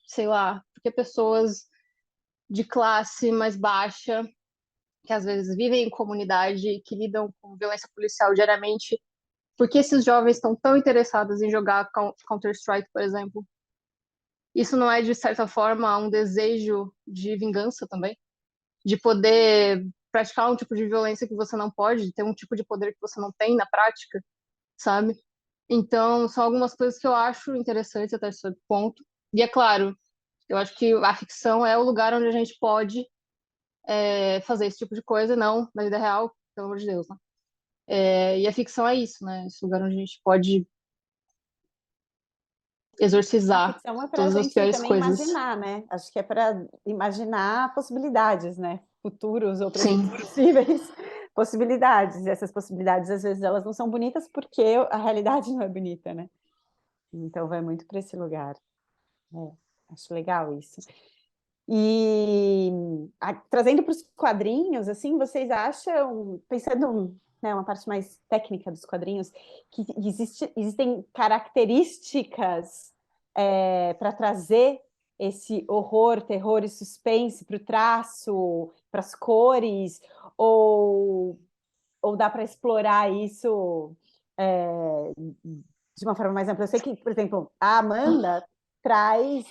sei lá, porque pessoas de classe mais baixa, que às vezes vivem em comunidade, que lidam com violência policial diariamente, porque esses jovens estão tão interessados em jogar Counter-Strike, por exemplo? Isso não é, de certa forma, um desejo de vingança também? De poder praticar um tipo de violência que você não pode, ter um tipo de poder que você não tem na prática, sabe? Então, são algumas coisas que eu acho interessantes até esse ponto. E é claro, eu acho que a ficção é o lugar onde a gente pode fazer esse tipo de coisa, não na vida real, pelo amor de Deus, né? E a ficção é isso, né? Esse lugar onde a gente pode A exorcizar ficção é para a todas as gente piores também coisas. imaginar, né? Acho que é para imaginar possibilidades, né? Futuros ou Sim, presentes possíveis, possibilidades. E essas possibilidades, às vezes, elas não são bonitas porque a realidade não é bonita, né? Então, vai muito para esse lugar. Acho legal isso. E trazendo para os quadrinhos, assim, vocês acham, pensando, né, uma parte mais técnica dos quadrinhos, que existem características para trazer esse horror, terror e suspense para o traço, para as cores, ou, ou dá para explorar isso de uma forma mais ampla? Eu sei que, por exemplo, a Amanda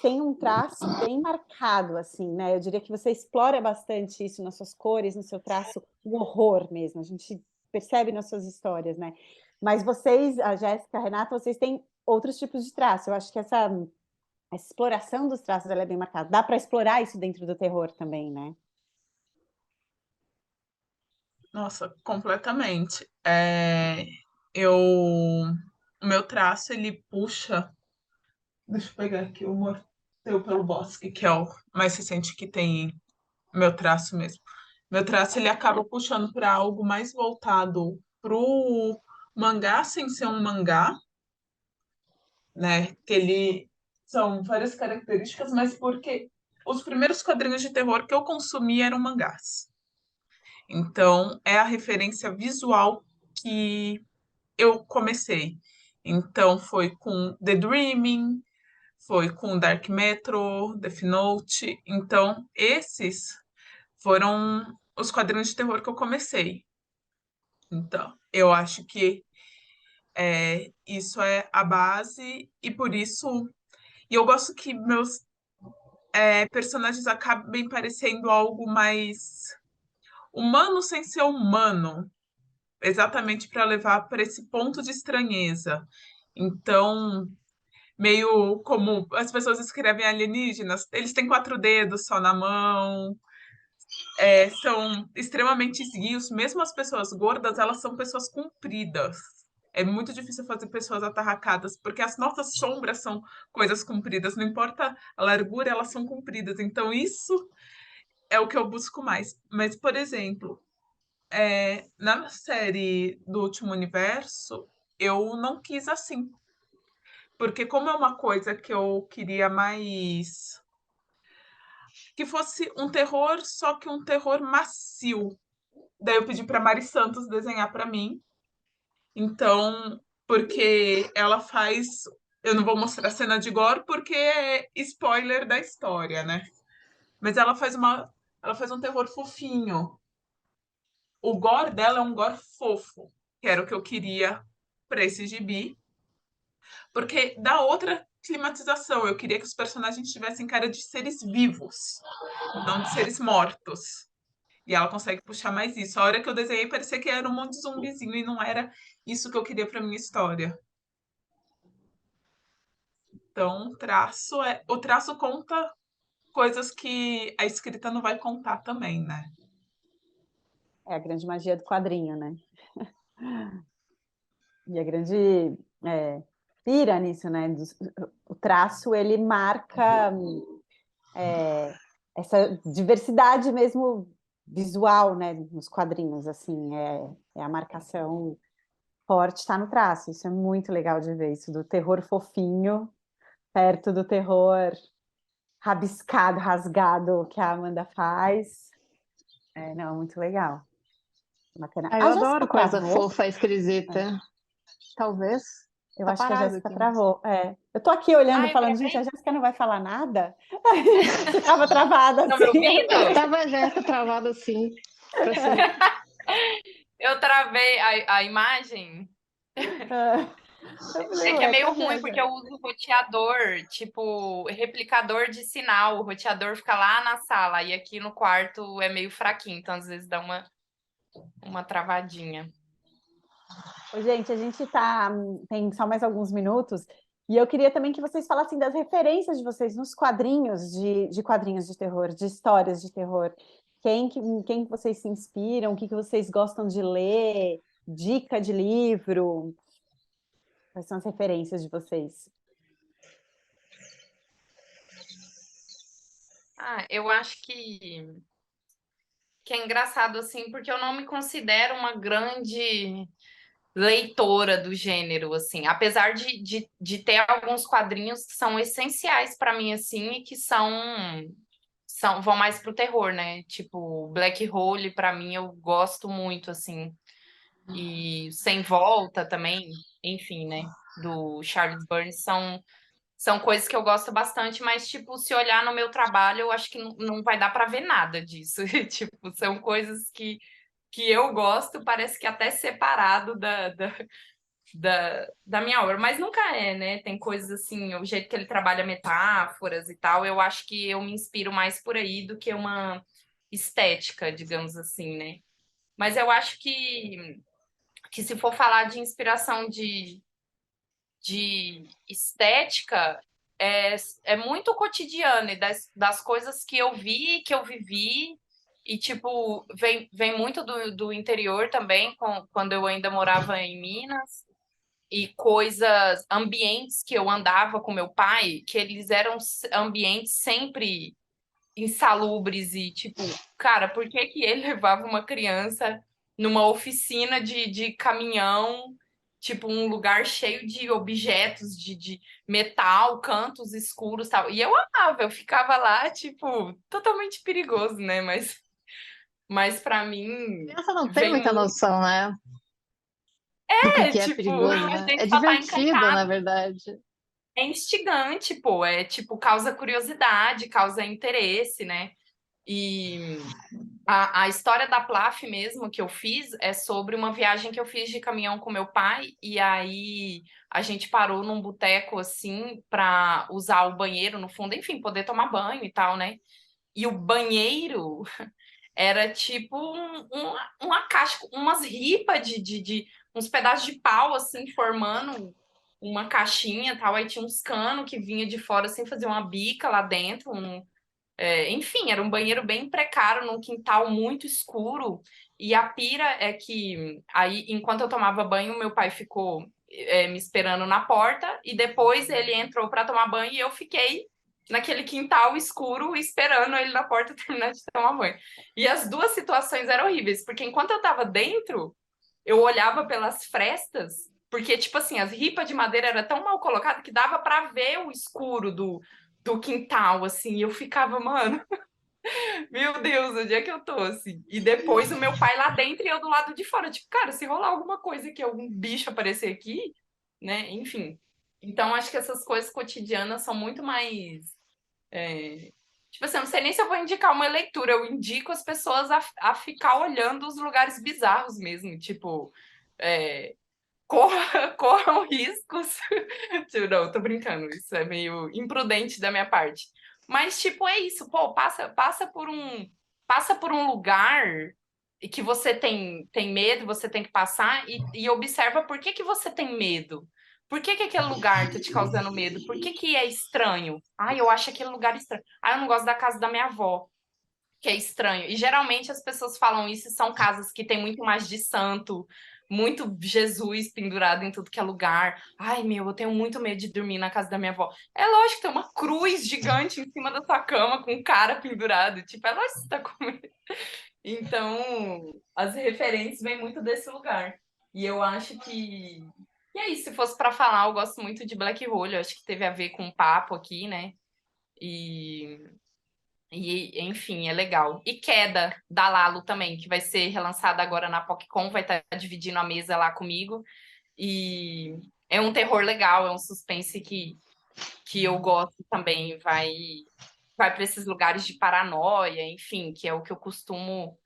tem um traço bem marcado, assim, né? Eu diria que você explora bastante isso nas suas cores, no seu traço, o horror mesmo. A gente percebe nas suas histórias, né? Mas vocês, a Jéssica, a Renata, vocês têm outros tipos de traço. Eu acho que essa exploração dos traços ela é bem marcada. Dá para explorar isso dentro do terror também, né? Nossa, completamente. O meu traço, ele puxa. Deixa eu pegar aqui o Morteu pelo Bosque, que é o mais recente que tem meu traço mesmo. Meu traço, ele acaba puxando para algo mais voltado pro mangá, sem ser um mangá, né? Que ele são várias características, mas porque os primeiros quadrinhos de terror que eu consumi eram mangás. Então, é a referência visual que eu comecei. Então, foi com The Dreaming, foi com Dark Metro, Death Note. Então, esses foram os quadrinhos de terror que eu comecei. Então, eu acho que isso é a base, e por isso. E eu gosto que meus personagens acabem parecendo algo mais humano sem ser humano, exatamente para levar para esse ponto de estranheza. Então, meio como as pessoas escrevem alienígenas, eles têm 4 dedos só na mão, são extremamente esguios, mesmo as pessoas gordas, elas são pessoas compridas. É muito difícil fazer pessoas atarracadas, porque as nossas sombras são coisas compridas, não importa a largura, elas são compridas. Então, isso é o que eu busco mais. Mas, por exemplo, na série do Último Universo, eu não quis assim. Porque como é uma coisa que eu queria mais que fosse um terror, só que um terror macio. Daí eu pedi para Mari Santos desenhar para mim. Então, porque ela faz. Eu não vou mostrar a cena de gore porque é spoiler da história, né? Mas ela faz um terror fofinho. O gore dela é um gore fofo, que era o que eu queria para esse gibi, porque dá outra climatização. Eu queria que os personagens tivessem cara de seres vivos, não de seres mortos. E ela consegue puxar mais isso. A hora que eu desenhei parecia que era um monte de zumbizinho e não era isso que eu queria para minha história. Então, o traço conta coisas que a escrita não vai contar também, né? É a grande magia do quadrinho, né? E a grande pira nisso, né? O traço, ele marca essa diversidade mesmo visual, né? Nos quadrinhos, assim, é a marcação forte, está no traço. Isso é muito legal de ver, isso do terror fofinho perto do terror rabiscado, rasgado que a Amanda faz. Não, muito legal. Bacana. Ah, eu A Jéssica adoro coisa travou. fofa, esquisita. Talvez. Eu Tá acho que a parado Jéssica aqui. travou. Eu tô aqui olhando, Ai, falando, gente, a Jéssica não vai falar nada? Você estava travada Estão me assim. ouvindo? Tava a Jéssica travada assim. Pra cima. Eu travei a imagem. Eu falei, É que é ué, meio cadê a ruim, porque eu Jéssica? uso roteador, tipo, replicador de sinal. O roteador fica lá na sala, e aqui no quarto é meio fraquinho, então às vezes dá uma travadinha. Ô, gente, a gente tem só mais alguns minutos, e eu queria também que vocês falassem das referências de vocês nos quadrinhos de quadrinhos de terror, de histórias de terror. Quem que vocês se inspiram, o que vocês gostam de ler, dica de livro, quais são as referências de vocês? Eu acho que é engraçado, assim, porque eu não me considero uma grande leitora do gênero, assim, apesar de ter alguns quadrinhos que são essenciais para mim, assim, e que vão mais pro terror, né? Tipo, Black Hole, para mim, eu gosto muito, assim, e Sem Volta também, enfim, né? Do Charles Burns, são coisas que eu gosto bastante, mas, tipo, se olhar no meu trabalho, eu acho que não vai dar para ver nada disso. Tipo, são coisas que eu gosto, parece que até separado da minha obra, mas nunca é, né? Tem coisas assim, o jeito que ele trabalha metáforas e tal, eu acho que eu me inspiro mais por aí do que uma estética, digamos assim, né? Mas eu acho que se for falar de inspiração de estética, é muito cotidiano e das coisas que eu vi, que eu vivi. E, tipo, vem muito do interior também, quando eu ainda morava em Minas. E coisas, ambientes que eu andava com meu pai, que eles eram ambientes sempre insalubres e, tipo, cara, por que que ele levava uma criança numa oficina de caminhão, tipo, um lugar cheio de objetos de metal, cantos escuros e tal. E eu amava, eu ficava lá, tipo, totalmente perigoso, né? Mas para mim Criança não tem vem muita muito, noção, né? Do que é tipo, perigoso, a né? gente É só tá divertido, na encantado. verdade. É instigante, pô, é tipo, causa curiosidade, causa interesse, né? E a história da Plaf mesmo que eu fiz é sobre uma viagem que eu fiz de caminhão com meu pai, e aí a gente parou num boteco assim para usar o banheiro no fundo, enfim, poder tomar banho e tal, né? E o banheiro era tipo uma caixa, umas ripas de uns pedaços de pau assim formando uma caixinha, tal, aí tinha uns canos que vinha de fora assim, fazer uma bica lá dentro, enfim, era um banheiro bem precário, num quintal muito escuro. E a pira é que aí, enquanto eu tomava banho, meu pai ficou me esperando na porta, e depois ele entrou para tomar banho e eu fiquei naquele quintal escuro esperando ele na porta terminar de tomar banho. E as duas situações eram horríveis, porque enquanto eu estava dentro, eu olhava pelas frestas, porque, tipo assim, as ripas de madeira era tão mal colocada que dava para ver o escuro do quintal, assim, e eu ficava, mano, Meu Deus, onde é que eu tô, assim? E depois o meu pai lá dentro e eu do lado de fora. Tipo, cara, se rolar alguma coisa aqui, algum bicho aparecer aqui, né? Enfim. Então, acho que essas coisas cotidianas são muito mais. Tipo assim, eu não sei nem se eu vou indicar uma leitura, eu indico as pessoas a ficar olhando os lugares bizarros mesmo. Tipo, é, corram riscos. Tipo, não, tô brincando, isso é meio imprudente da minha parte. Mas, tipo, é isso, pô, passa por um lugar e que você tem medo, você tem que passar e observa por que que você tem medo. Por que que aquele lugar tá te causando medo? Por que que é estranho? Ah, eu acho aquele lugar estranho. Ah, eu não gosto da casa da minha avó, que é estranho. E geralmente as pessoas falam isso e são casas que tem muito mais de santo, muito Jesus pendurado em tudo que é lugar. Ai, meu, eu tenho muito medo de dormir na casa da minha avó. É lógico, tem uma cruz gigante em cima da sua cama com um cara pendurado. Tipo, é lógico que você tá com medo. Então, as referências vêm muito desse lugar. E eu acho que. E é isso, se fosse para falar, eu gosto muito de Black Hole, eu acho que teve a ver com o papo aqui, né? E enfim, é legal. E Queda, da Lalo também, que vai ser relançada agora na PocCon, vai estar dividindo a mesa lá comigo. E é um terror legal, é um suspense que eu gosto também. Vai para esses lugares de paranoia, enfim, que é o que eu costumo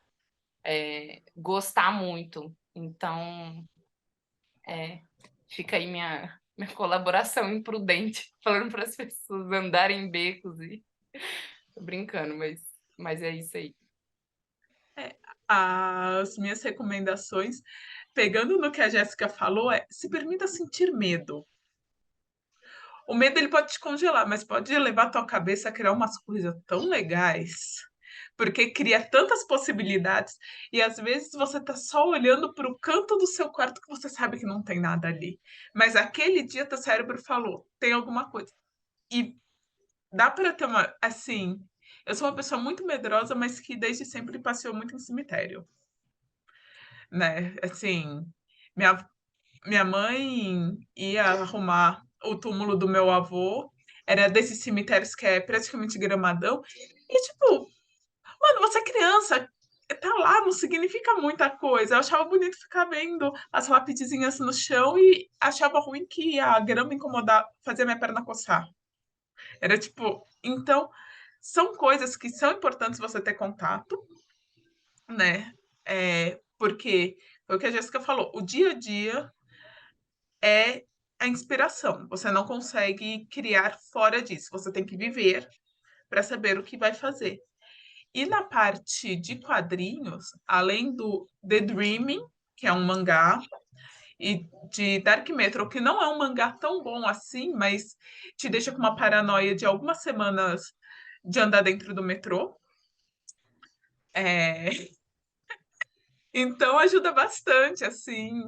gostar muito. Então, fica aí minha colaboração imprudente, falando para as pessoas andarem em becos e tô brincando, mas é isso aí. As minhas recomendações, pegando no que a Jéssica falou, se permita sentir medo. O medo ele pode te congelar, mas pode levar a tua cabeça a criar umas coisas tão legais, porque cria tantas possibilidades, e às vezes você tá só olhando para o canto do seu quarto que você sabe que não tem nada ali. Mas aquele dia teu cérebro falou, tem alguma coisa. E dá para ter uma, assim, eu sou uma pessoa muito medrosa, mas que desde sempre passeou muito em cemitério, né? Assim, minha minha mãe ia arrumar o túmulo do meu avô, era desses cemitérios que é praticamente gramadão, e tipo, mano, você é criança, tá lá, não significa muita coisa. Eu achava bonito ficar vendo as lapidezinhas no chão e achava ruim que a grama incomodava, fazia minha perna coçar. Era tipo, então, são coisas que são importantes você ter contato, né? Porque foi o que a Jéssica falou, o dia a dia é a inspiração. Você não consegue criar fora disso. Você tem que viver para saber o que vai fazer. E na parte de quadrinhos, além do The Dreaming, que é um mangá, e de Dark Metro, que não é um mangá tão bom assim, mas te deixa com uma paranoia de algumas semanas de andar dentro do metrô. É, então ajuda bastante, assim.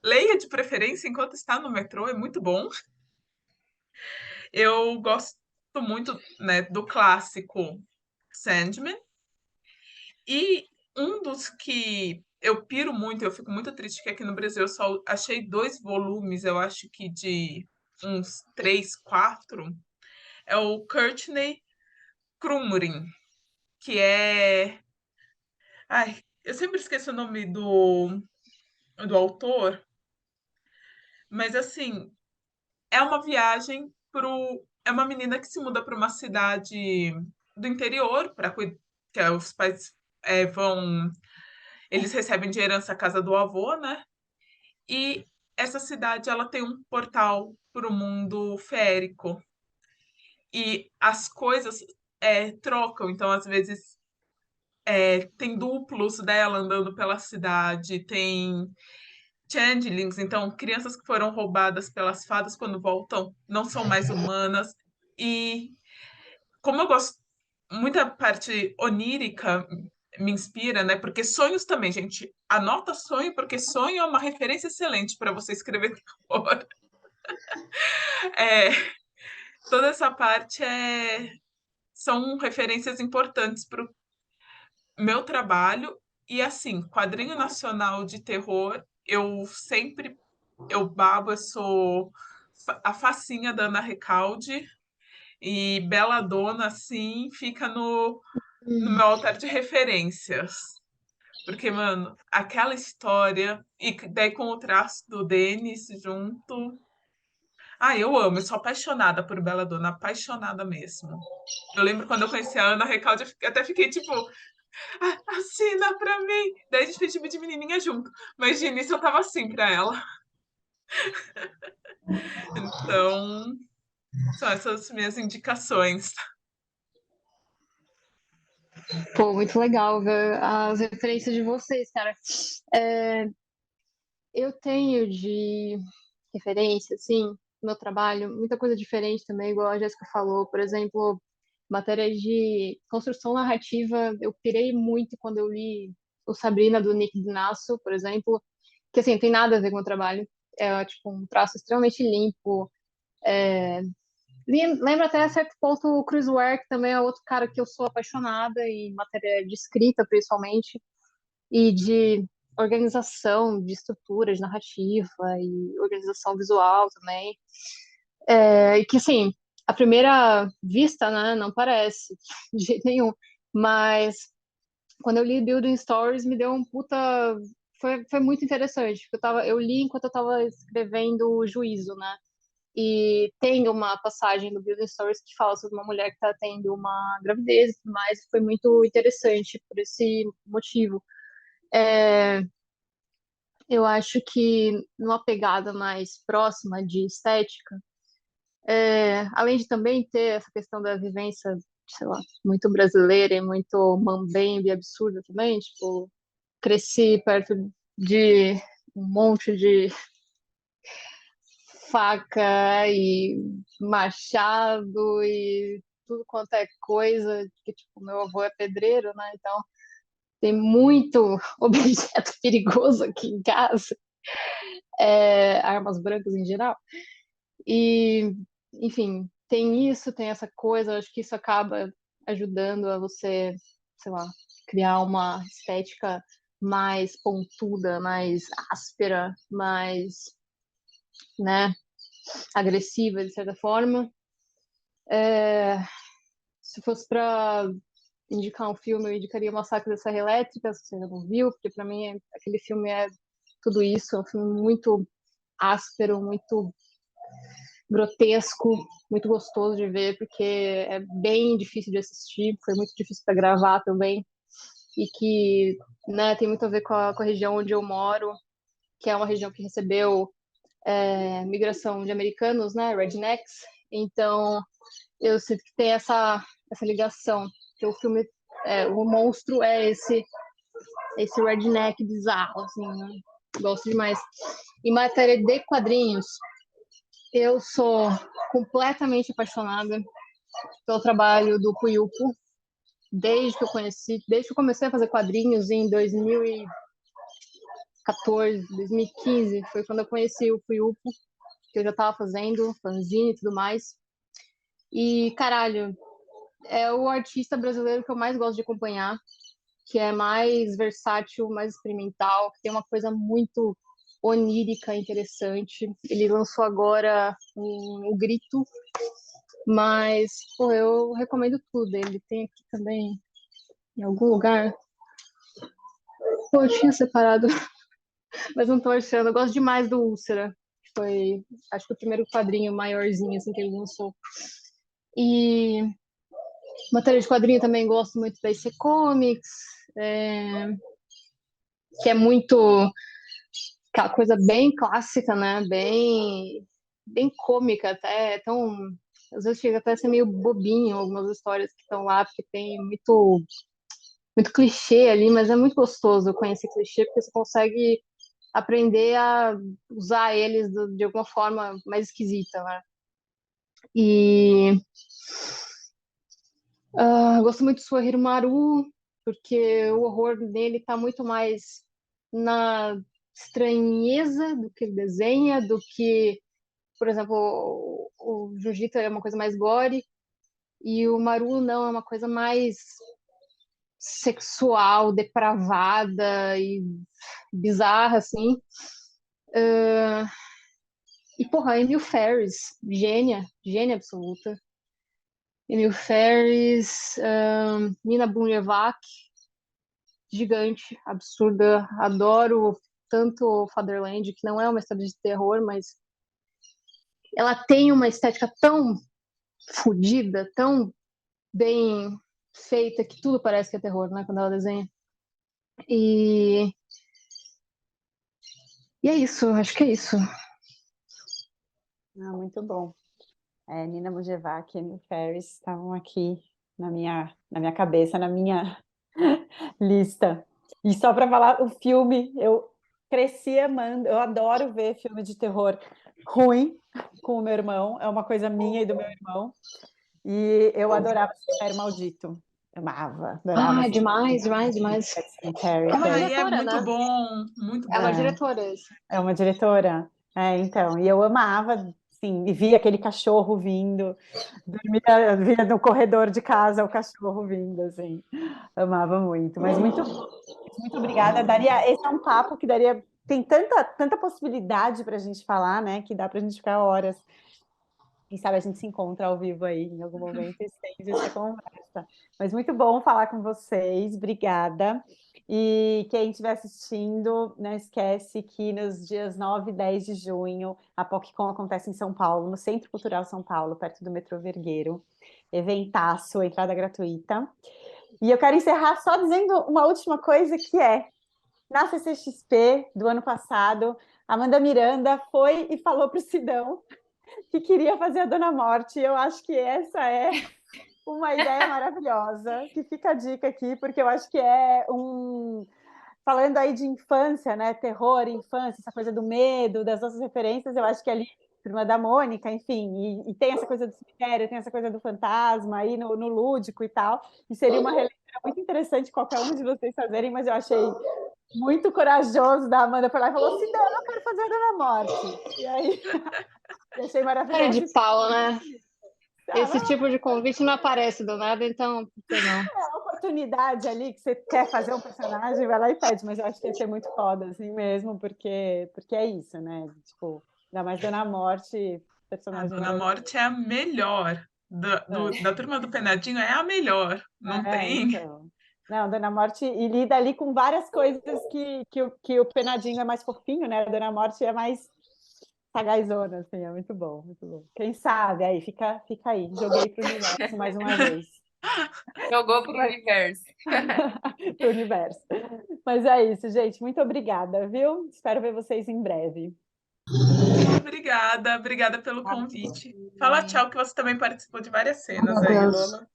Leia de preferência enquanto está no metrô, é muito bom. Eu gosto muito, né, do clássico Sandman. E um dos que eu piro muito, eu fico muito triste que aqui no Brasil eu só achei 2 volumes, eu acho que de uns 3, 4, é o Courtney Crumrin, que é... Ai, eu sempre esqueço o nome do autor, mas assim, é uma viagem pro... É uma menina que se muda para uma cidade do interior, para que os pais vão... Eles recebem de herança a casa do avô, né? E essa cidade ela tem um portal para o mundo férico. E as coisas trocam, então às vezes tem duplos dela andando pela cidade, tem changelings, então crianças que foram roubadas pelas fadas quando voltam não são mais humanas. E como eu gosto, muita parte onírica me inspira, né? Porque sonhos também, gente. Anota sonho, porque sonho é uma referência excelente para você escrever terror. É, toda essa parte são referências importantes para o meu trabalho. E assim, quadrinho nacional de terror, eu babo, eu sou a facinha da Ana Recalde, e Bela Dona, assim, fica no no meu altar de referências. Porque, mano, aquela história, e daí com o traço do Denis junto. Ah, eu amo, eu sou apaixonada por Bela Donna, apaixonada mesmo. Eu lembro quando eu conheci a Ana Recalde, eu até fiquei tipo, assina pra mim. Daí a gente fez time de menininha junto. Mas de início eu tava assim pra ela. Então, são essas minhas indicações. Pô, muito legal ver as referências de vocês, cara. É, eu tenho de referência, assim, no meu trabalho, muita coisa diferente também, igual a Jéssica falou. Por exemplo, matéria de construção narrativa, eu pirei muito quando eu li o Sabrina, do Nick Dinasso, por exemplo, que, assim, tem nada a ver com o trabalho. É, tipo, um traço extremamente limpo. Lembra até a certo ponto o Chris Ware, que também é outro cara que eu sou apaixonada em matéria de escrita, principalmente, e de organização, de estrutura, de narrativa e organização visual também. E que, assim, à primeira vista, né, não parece de jeito nenhum, mas quando eu li Building Stories, me deu um puta. Foi muito interessante, porque eu li enquanto eu estava escrevendo o Juízo, né? E tem uma passagem do Building Stories que fala sobre uma mulher que está tendo uma gravidez e tudo mais. Foi muito interessante por esse motivo. Eu acho que numa pegada mais próxima de estética, além de também ter essa questão da vivência, sei lá, muito brasileira e muito mambembe, absurda também, tipo, cresci perto de um monte de faca e machado e tudo quanto é coisa, que tipo, meu avô é pedreiro, né? Então tem muito objeto perigoso aqui em casa, armas brancas em geral. E, enfim, tem isso, tem essa coisa, eu acho que isso acaba ajudando a você, sei lá, criar uma estética mais pontuda, mais áspera, mais, né, agressiva, de certa forma. Se fosse para indicar um filme, eu indicaria Massacre da Serra Elétrica, se você ainda não viu, porque para mim aquele filme é tudo isso, é um filme muito áspero, muito grotesco, muito gostoso de ver, porque é bem difícil de assistir, foi muito difícil para gravar também, e que, né, tem muito a ver com a região onde eu moro, que é uma região que recebeu migração de americanos, né, rednecks, então eu sinto que tem essa ligação, que o filme, o monstro é esse redneck bizarro, assim, né? Gosto demais. Em matéria de quadrinhos, eu sou completamente apaixonada pelo trabalho do Puiupo, desde que eu comecei a fazer quadrinhos em 2014, 2015, foi quando eu conheci o Puiupo, que eu já estava fazendo fanzine e tudo mais. E, caralho, é o artista brasileiro que eu mais gosto de acompanhar, que é mais versátil, mais experimental, que tem uma coisa muito onírica, interessante. Ele lançou agora o Grito, mas, pô, eu recomendo tudo. Ele tem aqui também, em algum lugar. Pô, eu tinha separado, mas não tô achando. Eu gosto demais do Úlcera, que foi, acho que o primeiro quadrinho maiorzinho, assim, que ele lançou. E matéria de quadrinho também gosto muito da IC Comics, que é muito aquela coisa bem clássica, né? Bem cômica até. Então, às vezes chega até a ser meio bobinho algumas histórias que estão lá, porque tem muito clichê ali, mas é muito gostoso conhecer clichê, porque você consegue aprender a usar eles de alguma forma mais esquisita, né? E gosto muito do Suehiro Maru, porque o horror dele está muito mais na estranheza do que ele desenha, do que, por exemplo, o Jiu-Jitsu é uma coisa mais gore, e o Maru não, é uma coisa mais sexual, depravada e bizarra, assim. E, porra, a Emil Ferris, gênia absoluta. Emil Ferris, Nina Bunjevac, gigante, absurda, adoro tanto Fatherland, que não é uma história de terror, mas ela tem uma estética tão fodida, tão bem feita, que tudo parece que é terror, né, quando ela desenha. E é isso, acho que é isso. Muito bom. Nina Bunjevac e Emil Ferris estavam aqui na minha cabeça, na minha lista. E só para falar, o filme, eu cresci amando, eu adoro ver filme de terror ruim com o meu irmão, é uma coisa minha e do meu irmão. E eu adorava Cemitério Maldito. Adorava. Demais. Cemitério. É uma Aí é diretora, muito né? bom, muito É uma bom. diretora, isso. É uma diretora. Então, e eu amava, sim, e via aquele cachorro vindo, via no corredor de casa o cachorro vindo, assim, amava muito, mas muito obrigada, esse é um papo que tem tanta possibilidade para a gente falar, né, que dá para a gente ficar horas. Quem sabe a gente se encontra ao vivo aí em algum momento e estende essa conversa. Mas muito bom falar com vocês, obrigada. E quem estiver assistindo, não esquece que nos dias 9 e 10 de junho, a PocCon acontece em São Paulo, no Centro Cultural São Paulo, perto do metrô Vergueiro. Eventaço, entrada gratuita. E eu quero encerrar só dizendo uma última coisa, que na CCXP do ano passado, Amanda Miranda foi e falou para o Sidão que queria fazer a Dona Morte. Eu acho que essa é uma ideia maravilhosa, que fica a dica aqui, porque eu acho que falando aí de infância, né? Terror, infância, essa coisa do medo, das nossas referências, eu acho que ali, Turma da Mônica, enfim, e tem essa coisa do cemitério, tem essa coisa do fantasma aí no lúdico e tal, e seria uma releitura muito interessante qualquer um de vocês fazerem, mas eu achei muito corajoso da Amanda foi lá e falou: Sidão, eu quero fazer a Dona Morte. E aí, eu achei maravilhoso. Cara de pau, né? Esse tipo de convite não aparece do nada, então, por que não? É uma oportunidade ali que você quer fazer um personagem, vai lá e pede, mas eu acho que ia ser muito foda, assim mesmo, porque é isso, né? Tipo, ainda mais Dona Morte, A personagem Dona maravilhoso. Morte é a melhor. Da turma do Penadinho é a melhor. Não tem. Então. Não, Dona Morte, e lida ali com várias coisas que o Penadinho é mais fofinho, né? A Dona Morte é mais sagazona, assim, é muito bom, muito bom. Quem sabe, aí, fica aí, joguei pro universo mais uma vez. Jogou pro universo. Pro universo. Mas é isso, gente, muito obrigada, viu? Espero ver vocês em breve. Obrigada pelo convite. Fala tchau, que você também participou de várias cenas Meu aí, Deus. Lola.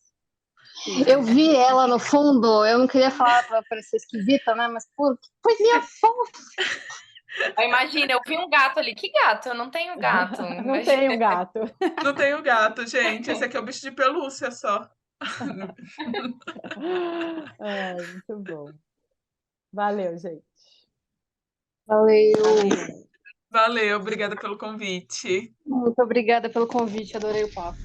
Eu vi ela no fundo, eu não queria falar pra parecer esquisita, né? Mas, pô, que coisinha fofa. Imagina, eu vi um gato ali. Que gato? Eu não tenho gato. Não tem um gato. Não tenho gato, gente. Esse aqui é o bicho de pelúcia só. Ai, muito bom. Valeu, gente. Valeu. Valeu, obrigada pelo convite. Muito obrigada pelo convite, adorei o papo.